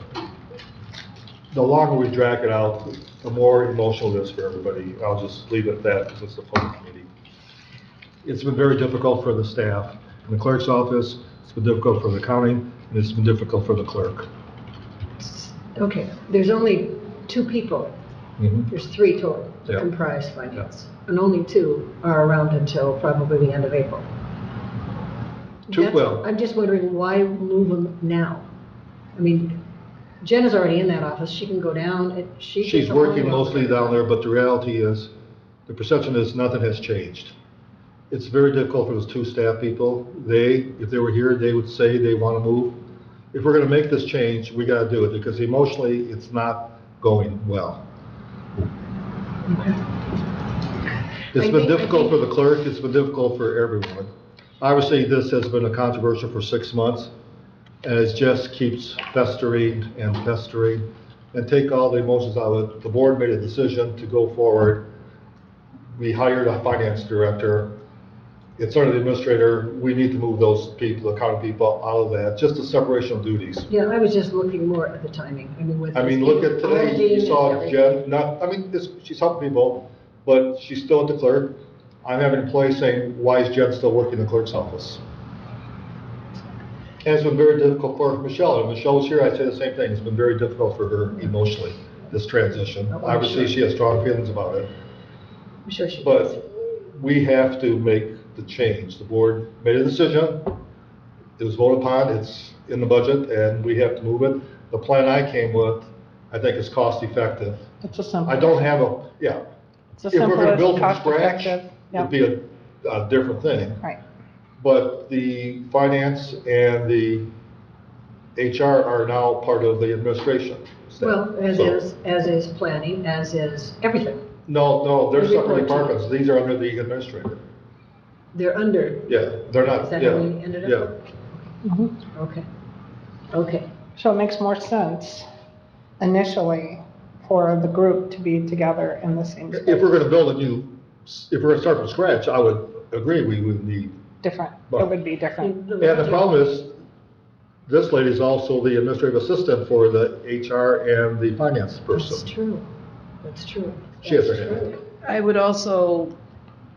the longer we drag it out, the more emotional it is for everybody. I'll just leave it at that because it's a public meeting. It's been very difficult for the staff in the clerk's office, it's been difficult for the accounting, and it's been difficult for the clerk. Okay, there's only 2 people. Mhm. There's 3 total that Yeah. comprise finance. And only 2 are around until probably the end of April. Well, I'm just wondering why move them now? I mean, Jen is already in that office. She can go down and she's working mostly down there, but the reality is, the perception is nothing has changed. It's very difficult for those 2 staff people. If they were here, they would say they want to move. If we're going to make this change, we got to do it because emotionally, it's not going well. It's been difficult for the clerk, it's been difficult for everyone. Obviously, this has been a controversial for 6 months, and it just keeps festering and festering. And take all the emotions out of it. The board made a decision to go forward. We hired a finance director. It's under the administrator. We need to move those people, the accounting people, out of that, just a separation of duties. Yeah, I was just looking more at the timing. I mean, with. Look at today, you saw Jen. Jen, she's helping people, but she's still at the clerk. I'm having employees saying, why is Jen still working in the clerk's office? And it's been very difficult for Michelle. If Michelle was here, I'd say the same thing. It's been very difficult for her emotionally, this transition. Oh, I'm Obviously, sure. she has strong feelings about it. I'm sure she does. But we have to make the change. The board made a decision. It was voted upon. It's in the budget, and we have to move it. The plan I came with, I think, is cost effective. It's a simple. I don't have It's the if we're gonna simplest, build from cost scratch, effective. it'd be a different thing. Right. But the finance and the HR are now part of the administration staff. Well, So- as is planning, as is everything. No, they're They separate report to you. departments. These are under the administrator. They're under. Yeah, they're not, Is that yeah, how we ended yeah. up? Mhm. Okay. So it makes more sense initially for the group to be together in the same space. If we're gonna build if we're gonna start from scratch, I would agree we would need. Different, But- it would be different. And the problem is, this lady's also the administrative assistant for the HR and the finance That's person. true. That's true. She has That's her hand. true. I would also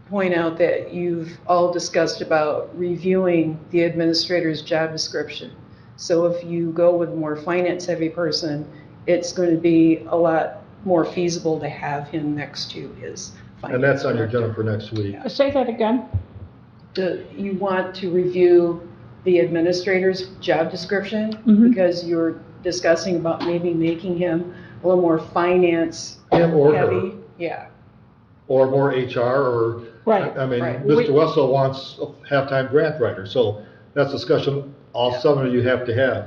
point out that you've all discussed about reviewing the administrator's job description. So if you go with a more finance-heavy person, it's going to be a lot more feasible to have him next to his finance And that's on your director. agenda for next week. Say that again? You want to review the administrator's job description Mhm. because you're discussing about maybe making him a little more finance Him or her. heavy. Yeah, Or more HR, or, Right. I mean, Right. Mr. Wessel wants a half-time grant writer, so that's a discussion all seven of you have to have.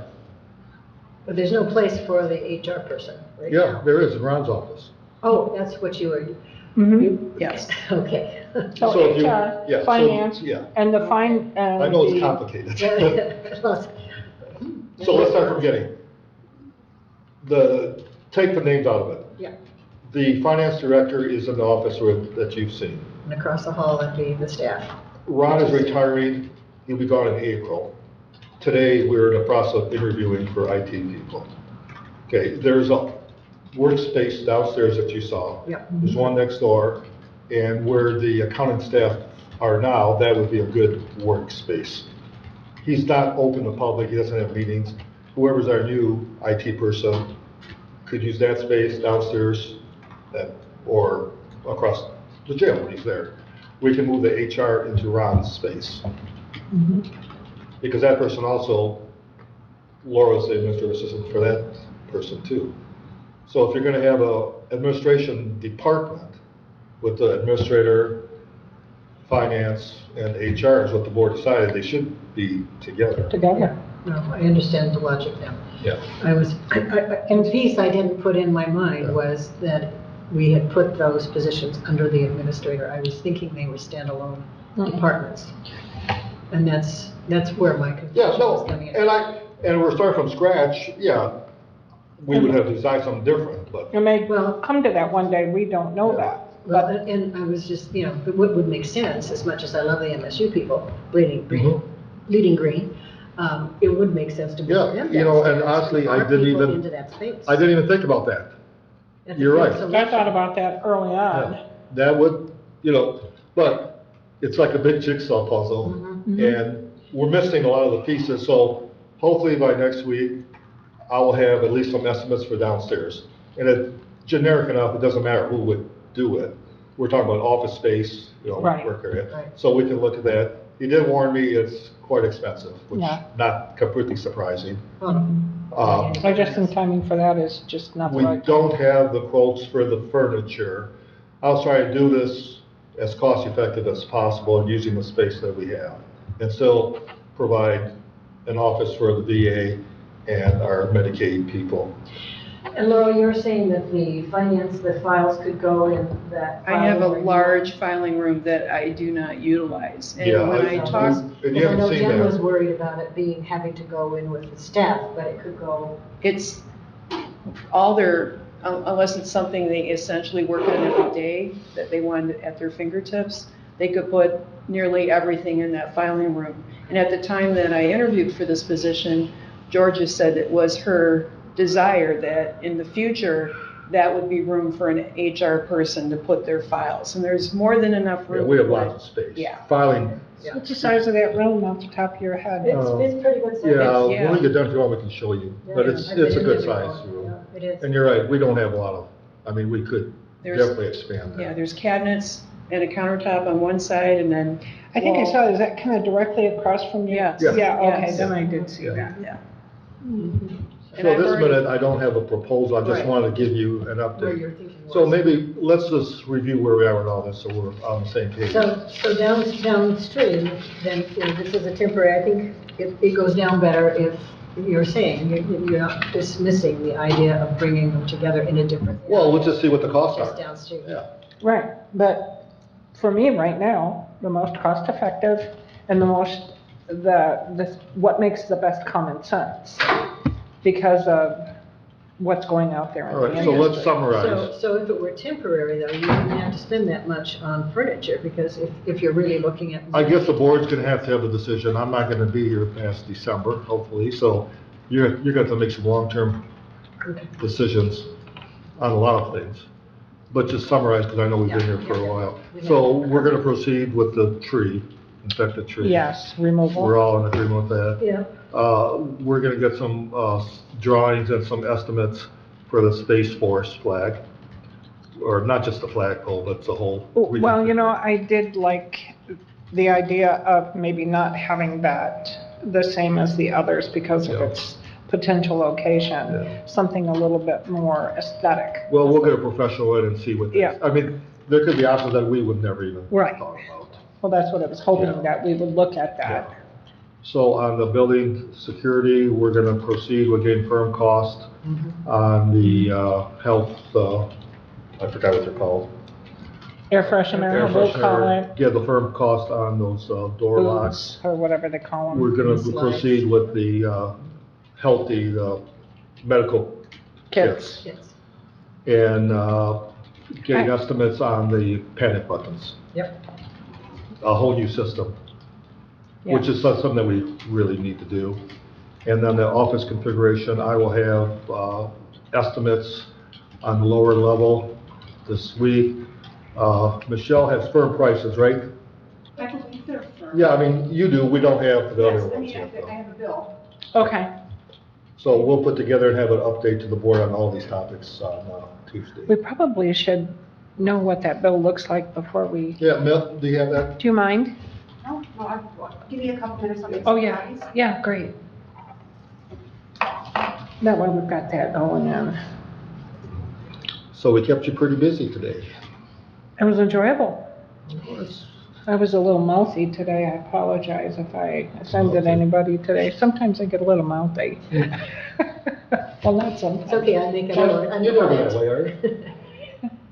But there's no place for the HR person right Yeah, now. there is, in Ron's office. Oh, that's what you were, Mhm. yes. okay. So So if you- HR, yeah, so- finance, yeah. and the fine, and I know it's the- complicated. So So let's start from beginning. Take the names out of it. Yeah, The finance director is in the office that you've seen. and across the hall would be the staff. Ron is retiring, he'll be gone in April. Today, we're in the process of interviewing for IT people. Okay, there's a workspace downstairs that you saw. Yep. There's one next door, and where the accounting staff are now, that would be a good workspace. He's not open to public, he doesn't have meetings. Whoever's our new IT person could use that space downstairs, or across the jail when he's there. We can move the HR into Ron's space. Because that person also, Laura's the administrative assistant for that person too. So if you're gonna have a administration department with the administrator, finance, and HR is what the board decided, they should be together. together. No, I understand the logic now. Yeah. In piece I didn't put in my mind was that we had put those positions under the administrator. I was thinking they were standalone departments. And that's where my Yeah, confusion no, was coming in. and we're starting from scratch, yeah, we would have designed something different, but. It may Well- come to that one day, we don't know Yeah. that. Well, and I was just, but what would make sense, as much as I love the MSU people, bleeding green, it would make sense to move Yeah, them you know, and downstairs, honestly, I our didn't people even- into that space. I didn't even think about that. That's you're a good right. solution. I thought about that early on. Yeah, that would, but it's like a big jigsaw puzzle, and we're missing a lot of the pieces, so hopefully by next week, I will have at least some estimates for downstairs. And it's generic enough, it doesn't matter who would do it. We're talking about office space, Right. work area, Right. so we can look at that. He did warn me it's quite expensive, which Yeah. not completely surprising. Well, I just think timing for that is just not the We right. don't have the quotes for the furniture. I was trying to do this as cost effective as possible and using the space that we have, and still provide an office for the VA and our Medicaid people. And Laurel, you're saying that the files could go in that. I have a file room? large filing room that I do not utilize. Yeah, And when I I- talk, And you Because I haven't know seen Jen was that. worried about it having to go in with the staff, but it could go. it's all their, unless it's something they essentially work on every day that they want at their fingertips, they could put nearly everything in that filing room. And at the time that I interviewed for this position, Georgia said it was her desire that in the future, that would be room for an HR person to put their files. And there's more than enough Yeah, room. we have to put- lots of space. Yeah. Filing, What's the size of that room off the top of your head? It's pretty good size. yeah, yeah. when we get done, if you want, we can show you, but Yeah, it's I've been a in good there size before. room. Yeah, it is. And you're right, we don't have a lot of, we could There's- definitely expand Yeah, that. there's cabinets and a countertop on one side and then. I think I wall. saw, is that kind of directly across from you? Yes. Yeah. Yeah, okay, Yes. then I did see Yeah. that. Yeah. So And I've this already- minute, I don't have a proposal, I just Right. want to give you an Where update. your thinking was. So maybe, let's just review where we are with all this, so we're on the same page. So downstream, then, this is a temporary, I think it goes down better if you're saying, you're not dismissing the idea of bringing them together in a different. Well, let's just see what the costs Just are. downstream. Yeah. Right, but for me, right now, the most cost-effective and the most, what makes the best common sense because of what's going out there in All the right, industry. so let's summarize. So if it were temporary, though, you wouldn't have to spend that much on furniture, because if you're really looking at. I guess the board's gonna have to have a decision. I'm not gonna be here past December, hopefully, so you're gonna have to make some long-term Okay. decisions on a lot of things. But just summarize, because I know we've been here for a while. Yeah. So we're gonna proceed with the tree, infected tree. Yes, removal. We're all in agreement with that. Yeah, We're gonna get some, drawings and some estimates for the Space Force flag, or not just the flagpole, but the whole. Well, I did like the idea of maybe not having that the same as the others because of Yeah. its potential location, Yeah. something a little bit more aesthetic. Well, we'll get a professional in and see what Yeah. I mean, there could be options that we would never even Right. thought about. Well, that's what I was hoping, Yeah. that we would look at that. So on the building security, we're gonna proceed with getting firm cost on the, health, I forgot what they're called. Air freshener, we'll call it, Yeah, the firm cost on those, door locks. boots, or whatever they call them. We're gonna Slides. proceed with the, healthy, medical Kits. Yes. and, getting estimates on the panic buttons. Yep. A whole new system, which is something that we really need to do. And then the office configuration, I will have, estimates on the lower level this week. Michelle has firm prices, right? I believe they're firm. Yeah, I mean, you do, we don't have for the other Yes, I ones mean, yet I though. have a bill. Okay, So we'll put together and have an update to the board on all these topics on Tuesday. we probably should know what that bill looks like before we, Yeah, Mel, do you have that? do you mind? No, give me a couple minutes. I'll get Oh, some yeah, copies. yeah, great. That way we've got that going in. So we kept you pretty busy today. It was enjoyable. I was a little mouthy today, I apologize if I offended anybody today. Sometimes I get a little mouthy. Well, not sometimes. It's okay, I make it. You're never that way, are you?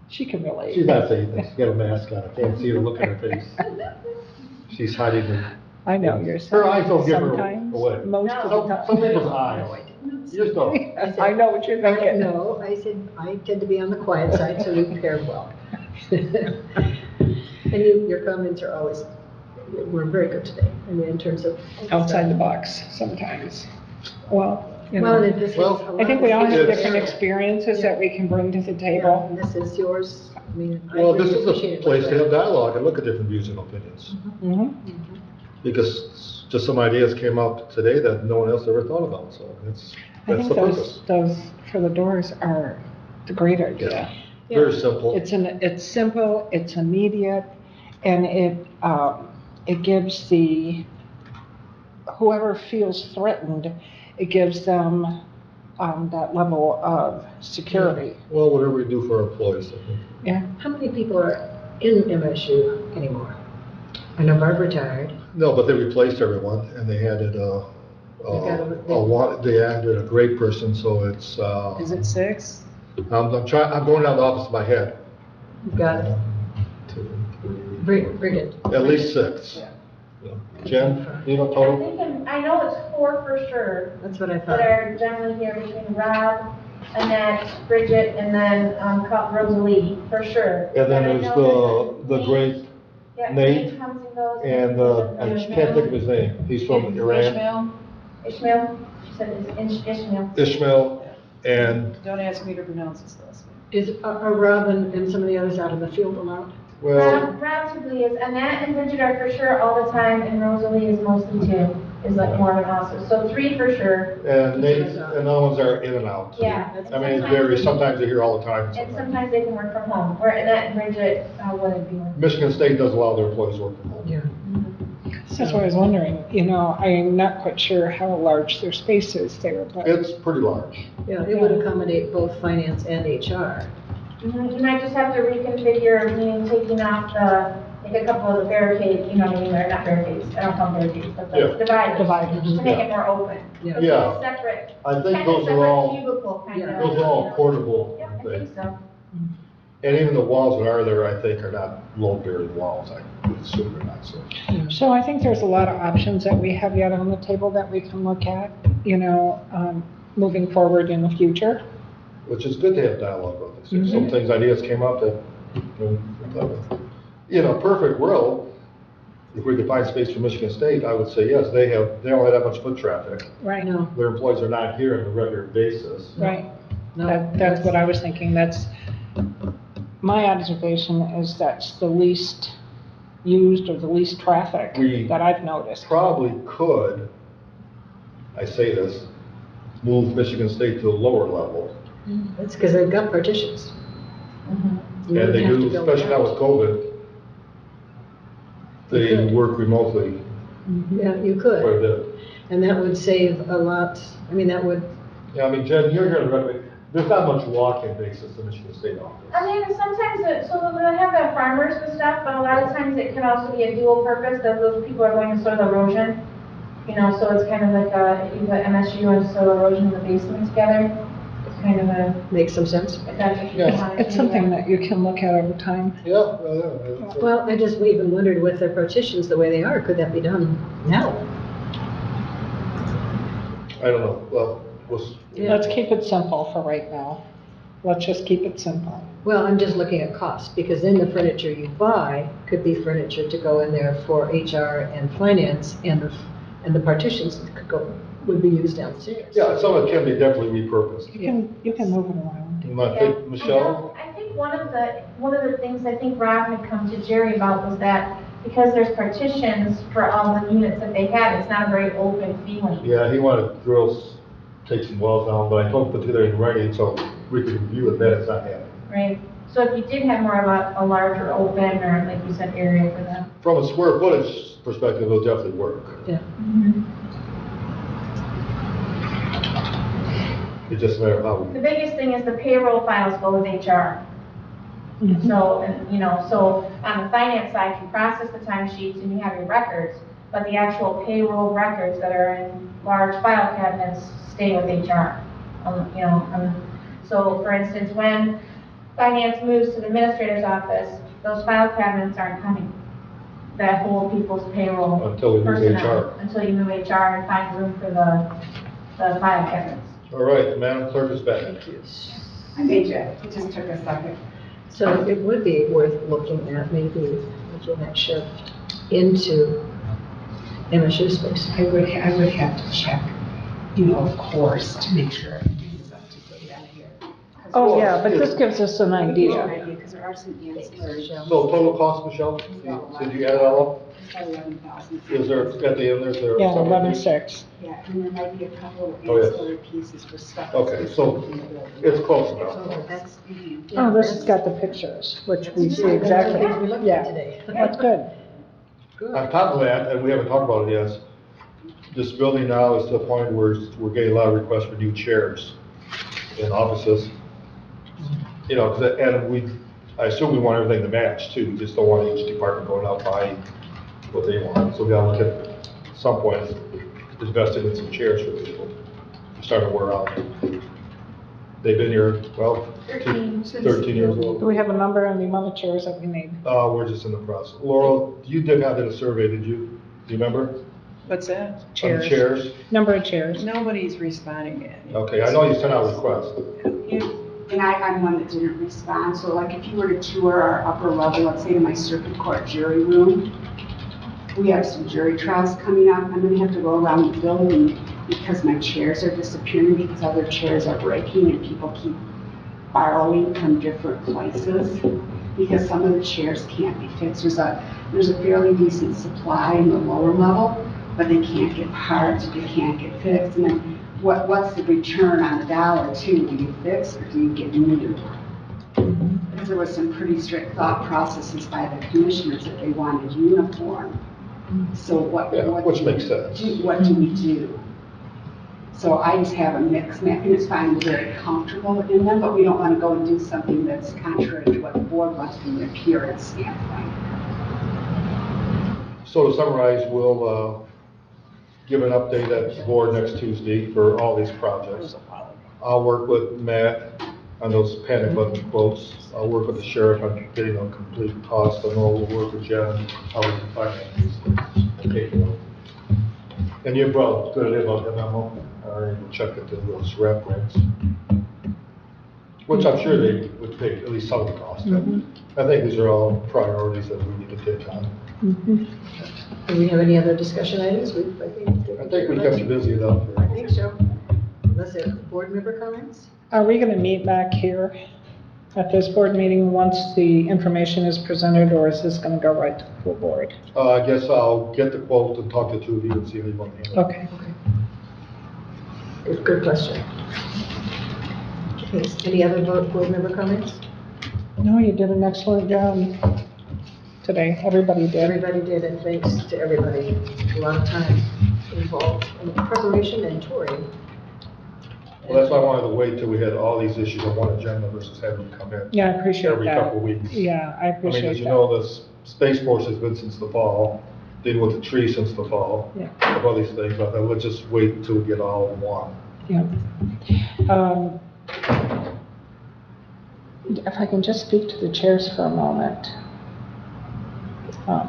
She can relate. She's not saying this, she's got a mask on, I can't see her look in her face. She's hiding her. I know you're Her eyes don't give her sometimes, away. most of Some the time. some people's eyes. Yours don't. I know what you're thinking. No, I said, I tend to be on the quiet side, so you paired well. And your comments are always, were very good today, I mean, in terms of. Outside the box sometimes. Well, you Well, know, and this is. Well, a lot I think we all have Yes. different experiences that we can bring to the Yeah, table. and this is yours, I mean. I Well, this really is appreciate a it place like to have that. dialogue and look at different views and opinions. Mhm. Because just some ideas came up today that no one else ever thought about, so I that's think the purpose. those for the doors are the great idea. Very simple. It's simple, it's immediate, and it gives whoever feels threatened, it gives them, that level of security. Well, whatever we do for our employees, I think. Yeah, How many people are in MSU anymore? I know Barb retired. No, but they replaced everyone and they added they added a great person, so it's, Is it 6? I'm going down the office in my head. You've got 1, 2, Bridget. 3, at least 6. Yeah. Jen, you know I'm total? thinking, I know it's 4 for sure, That's what I that thought. are generally here between Rob, Annette, Bridget, and then, Rosalie, for sure. And then I there's know the Nate- great, yeah, Nate comes and goes. and, I can't think of his name, he's from Iran, Ishmael? Ishmael, she said it's Ishmael. Ishmael, and, Don't ask me to pronounce his last name. Are Rob and some of the others out in the field a lot? well, Rob typically is, Annette and Bridget are for sure all the time, and Rosalie is mostly 2, is like more of an officer, so 3 for sure. and Nate, and the other ones are in and out. Yeah. I mean, it varies, sometimes they're here all the time. And sometimes they can work from home, where Annette and Bridget wouldn't be working. Michigan State does allow their employees work from home. Yeah. that's what I was wondering, I'm not quite sure how large their space is there, but. It's pretty large. Yeah, it would accommodate both finance and HR. You might just have to reconfigure, meaning taking off like a couple of the barricades, you know what I mean, or not barricades, I don't call them barricades, but Yeah. the dividers. Dividers. To make it more open. Yeah. So it's Yeah. a separate, I think kind of those are separate all, cubicle kind of. those are all portable Yeah, I things. think so. And even the walls that are there, I think, are not load-bearing walls, I would assume they're not, so. So I think there's a lot of options that we have yet on the table that we can look at, moving forward in the future. Which is good to have dialogue about this. Some things, ideas came up that, in a perfect world, if we could find space for Michigan State, I would say yes, they don't have that much foot traffic. Right. No, Their employees are not here on a regular basis. Right. no. That's what I was thinking. My observation is that's the least used or the least traffic We- that I've noticed. Probably could, I say this, move Michigan State to a lower level. That's because they've got partitions. You And they wouldn't have do, to build especially now out. with COVID, they They could. work remotely. Yeah, you quite a could, bit. and that would save a lot, I mean, that would, Yeah, I mean, Jen, you're here to recommend, there's not much walk-in basis in Michigan State office. I mean, sometimes so they'll have the farmers and stuff, but a lot of times it can also be a dual purpose, that those people are going to soil erosion. So it's kind of like you put MSU and soil erosion in the basement together. It's kind of a, makes some sense. if that's what you Yes. want to do. It's something that you can look at over time. Yeah. Well, I just even wondered with the partitions the way they are, could that be done now? I don't know, well, Yeah. Let's keep it simple for right now. Let's just keep it simple. Well, I'm just looking at cost, because then the furniture you buy could be furniture to go in there for HR and finance, and the partitions that would be used downstairs. yeah, some of it can be definitely repurposed. You can move it around. And I think, Michelle? I think one of the things I think Rob had come to Jerry about was that because there's partitions for all the units that they had, it's not a very open feeling. Yeah, he wanted to drill, take some wells down, but I told him to put together in writing, so we could review it, that it's not happening. Right? So if you did have more of a larger open, or like you said, area for them. From a square footage perspective, it'll definitely work. Yeah. It's just a matter of how we. The biggest thing is the payroll files go with HR. So, so on the finance side, you process the timesheets and you have your records, but the actual payroll records that are in large file cabinets stay with HR. So for instance, when finance moves to the administrator's office, those file cabinets aren't coming that hold people's payroll Until we move personnel. HR. Until you move HR and find room for the file cabinets. All right, Madam Clerk is back. Thank you. I made you, it just took a second. So it would be worth looking at maybe making that shift into MSU space. I would have to check, of course, to make sure everything's up to date on here. Oh, yeah, but this gives us an idea. Because there are some ancillary. So total cost, Michelle, did you add it all up? About 11,000. Is there, at the end, there's there? Yeah, something? 11.6. Yeah, and there might be a couple of Oh, yes. ancillary pieces for stuff. Okay, so it's close enough. Oh, that's, Oh, this has got the pictures, which we see exactly. we looked at Yeah, today. that's good. Good. On top of that, and we haven't talked about it yet, this building now is to the point where we're getting a lot of requests for new chairs in offices. Cause, I assume we want everything to match too, we just don't want each department going out buying what they want. So we gotta look at some point, investing in some chairs for people, they're starting to wear out. They've been here, well, 13 years Do old. we have a number on the amount of chairs that we need? We're just in the process. Laurel, you did have a survey, did you? Do you remember? What's that? On the chairs? Number of chairs. Nobody's responding yet. Okay, I know you sent out requests. And I'm one that didn't respond, so like if you were to tour our upper level, let's say to my circuit court jury room, we have some jury trials coming up, I'm gonna have to go around the building because my chairs are disappearing because other chairs are breaking and people keep borrowing from different places because some of the chairs can't be fixed. There's a fairly decent supply in the lower level, but they can't get parts, they can't get fixed, and then what's the return on the dollar too? Do you fix or do you get new? Because there was some pretty strict thought processes by the commissioners that they wanted uniform. So what Which do makes we sense. do? What do we do? So I just have a mix, and it's fine, we're very comfortable in them, but we don't want to go and do something that's contrary to what the board wants from the appearance standpoint. So to summarize, we'll give an update at the board next Tuesday for all these projects. I'll work with Matt on those panic button quotes. I'll work with the sheriff on getting a complete cost. I know we'll work with Jen, how we can finance and pay for them. And you brought good idea about the memo, we'll check into those rep rents, which I'm sure they would pay at least some of the cost. I think these are all priorities that we need to take on. Do we have any other discussion items? I think we kept you busy enough. I think so. Unless there are board member comments? Are we going to meet back here at this board meeting once the information is presented, or is this going to go right to the full board? I guess I'll get the quote and talk to the two of you and see how you want to handle it. Okay. Good question. Okay, any other board member comments? No, you did an excellent job. today. Everybody did. Everybody did, and thanks to everybody. A lot of time involved in preparation and touring. Well, that's why I wanted to wait till we had all these issues on one agenda versus having them come in. Yeah, I appreciate Every that. couple of weeks. Yeah, I I mean, appreciate as you that. know, the Space Force has been since the fall, dealing with the tree since the fall. Yeah. Of all these things, I thought, let's just wait until we get all of them on. Yeah. If I can just speak to the chairs for a moment.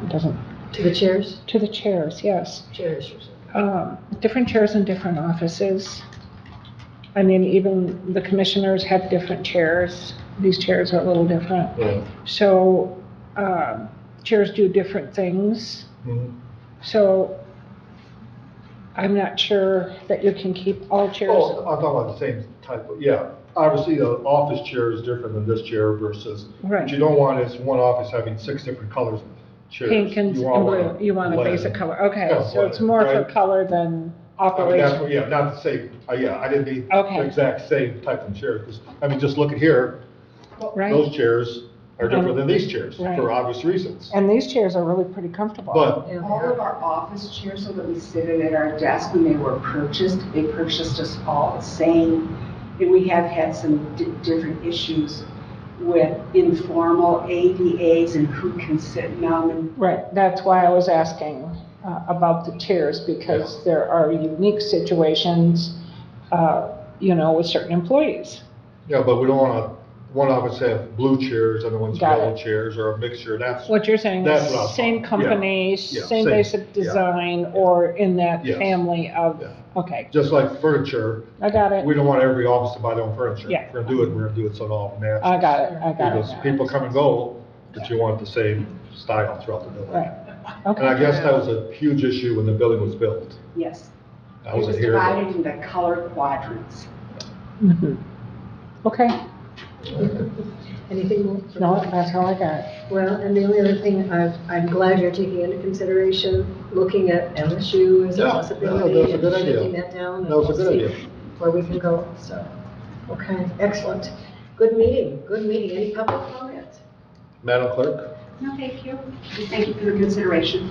Doesn't, To the chairs? to the chairs, yes. Chairs. Different chairs in different offices. I mean, even the commissioners have different chairs. These chairs are a little different. Yeah. So, chairs do different things. Mhm. So, I'm not sure that you can keep all chairs. Oh, I'm talking about the same type of, yeah. Obviously, the office chair is different than this chair versus, Right. what you don't want is one office having 6 different colors of chairs. Pink and You want blue, one you want a blend. basic color. Okay, Yeah, so it's blend, more for right? color than I mean, that's operation. what, yeah, not the same, yeah, I didn't mean Okay. the exact same type of chair, because, I mean, just look at here, Right? those chairs are different than these chairs, Right. for obvious reasons. And these chairs are really pretty comfortable. But, All of our office chairs, so that we sit at our desk when they were purchased, they purchased us all the same. And we have had some different issues with informal ADAs and who can sit in them. And Right, that's why I was asking about the chairs, because there are unique situations, with certain employees. yeah, but we don't want one office to have blue chairs, other ones Got yellow it. chairs, or a mixture, that's, What you're saying That's is what I'm same talking- yeah, company, yeah, same same, basic yeah. design, or in that Yes. family of, Yeah. okay, just like furniture, I got it. we don't want every office to buy their own furniture. Yeah. If we're gonna do it, we're gonna do it so it all matches. I got it, I got Because it. people come and go, but you want the same style throughout the building. Right, And I okay. guess that was a huge issue when the building was built. yes, I it was wasn't here. divided but- into color quadrants. Mhm. Okay, Anything more? no, that's all I got. Well, and the only other thing, I'm glad you're taking into consideration, looking at MSU as a Yeah, possibility. yeah, that's a and good idea. shutting that down. That was a and good see idea. Where we can go, so, okay, excellent. Good meeting. Any public comments? Madam Clerk? No, thank you. Just thank you for the consideration.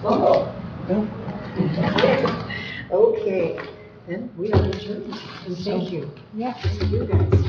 Oh. Okay, and we are adjourned, and thank you. Yeah. Thank you guys.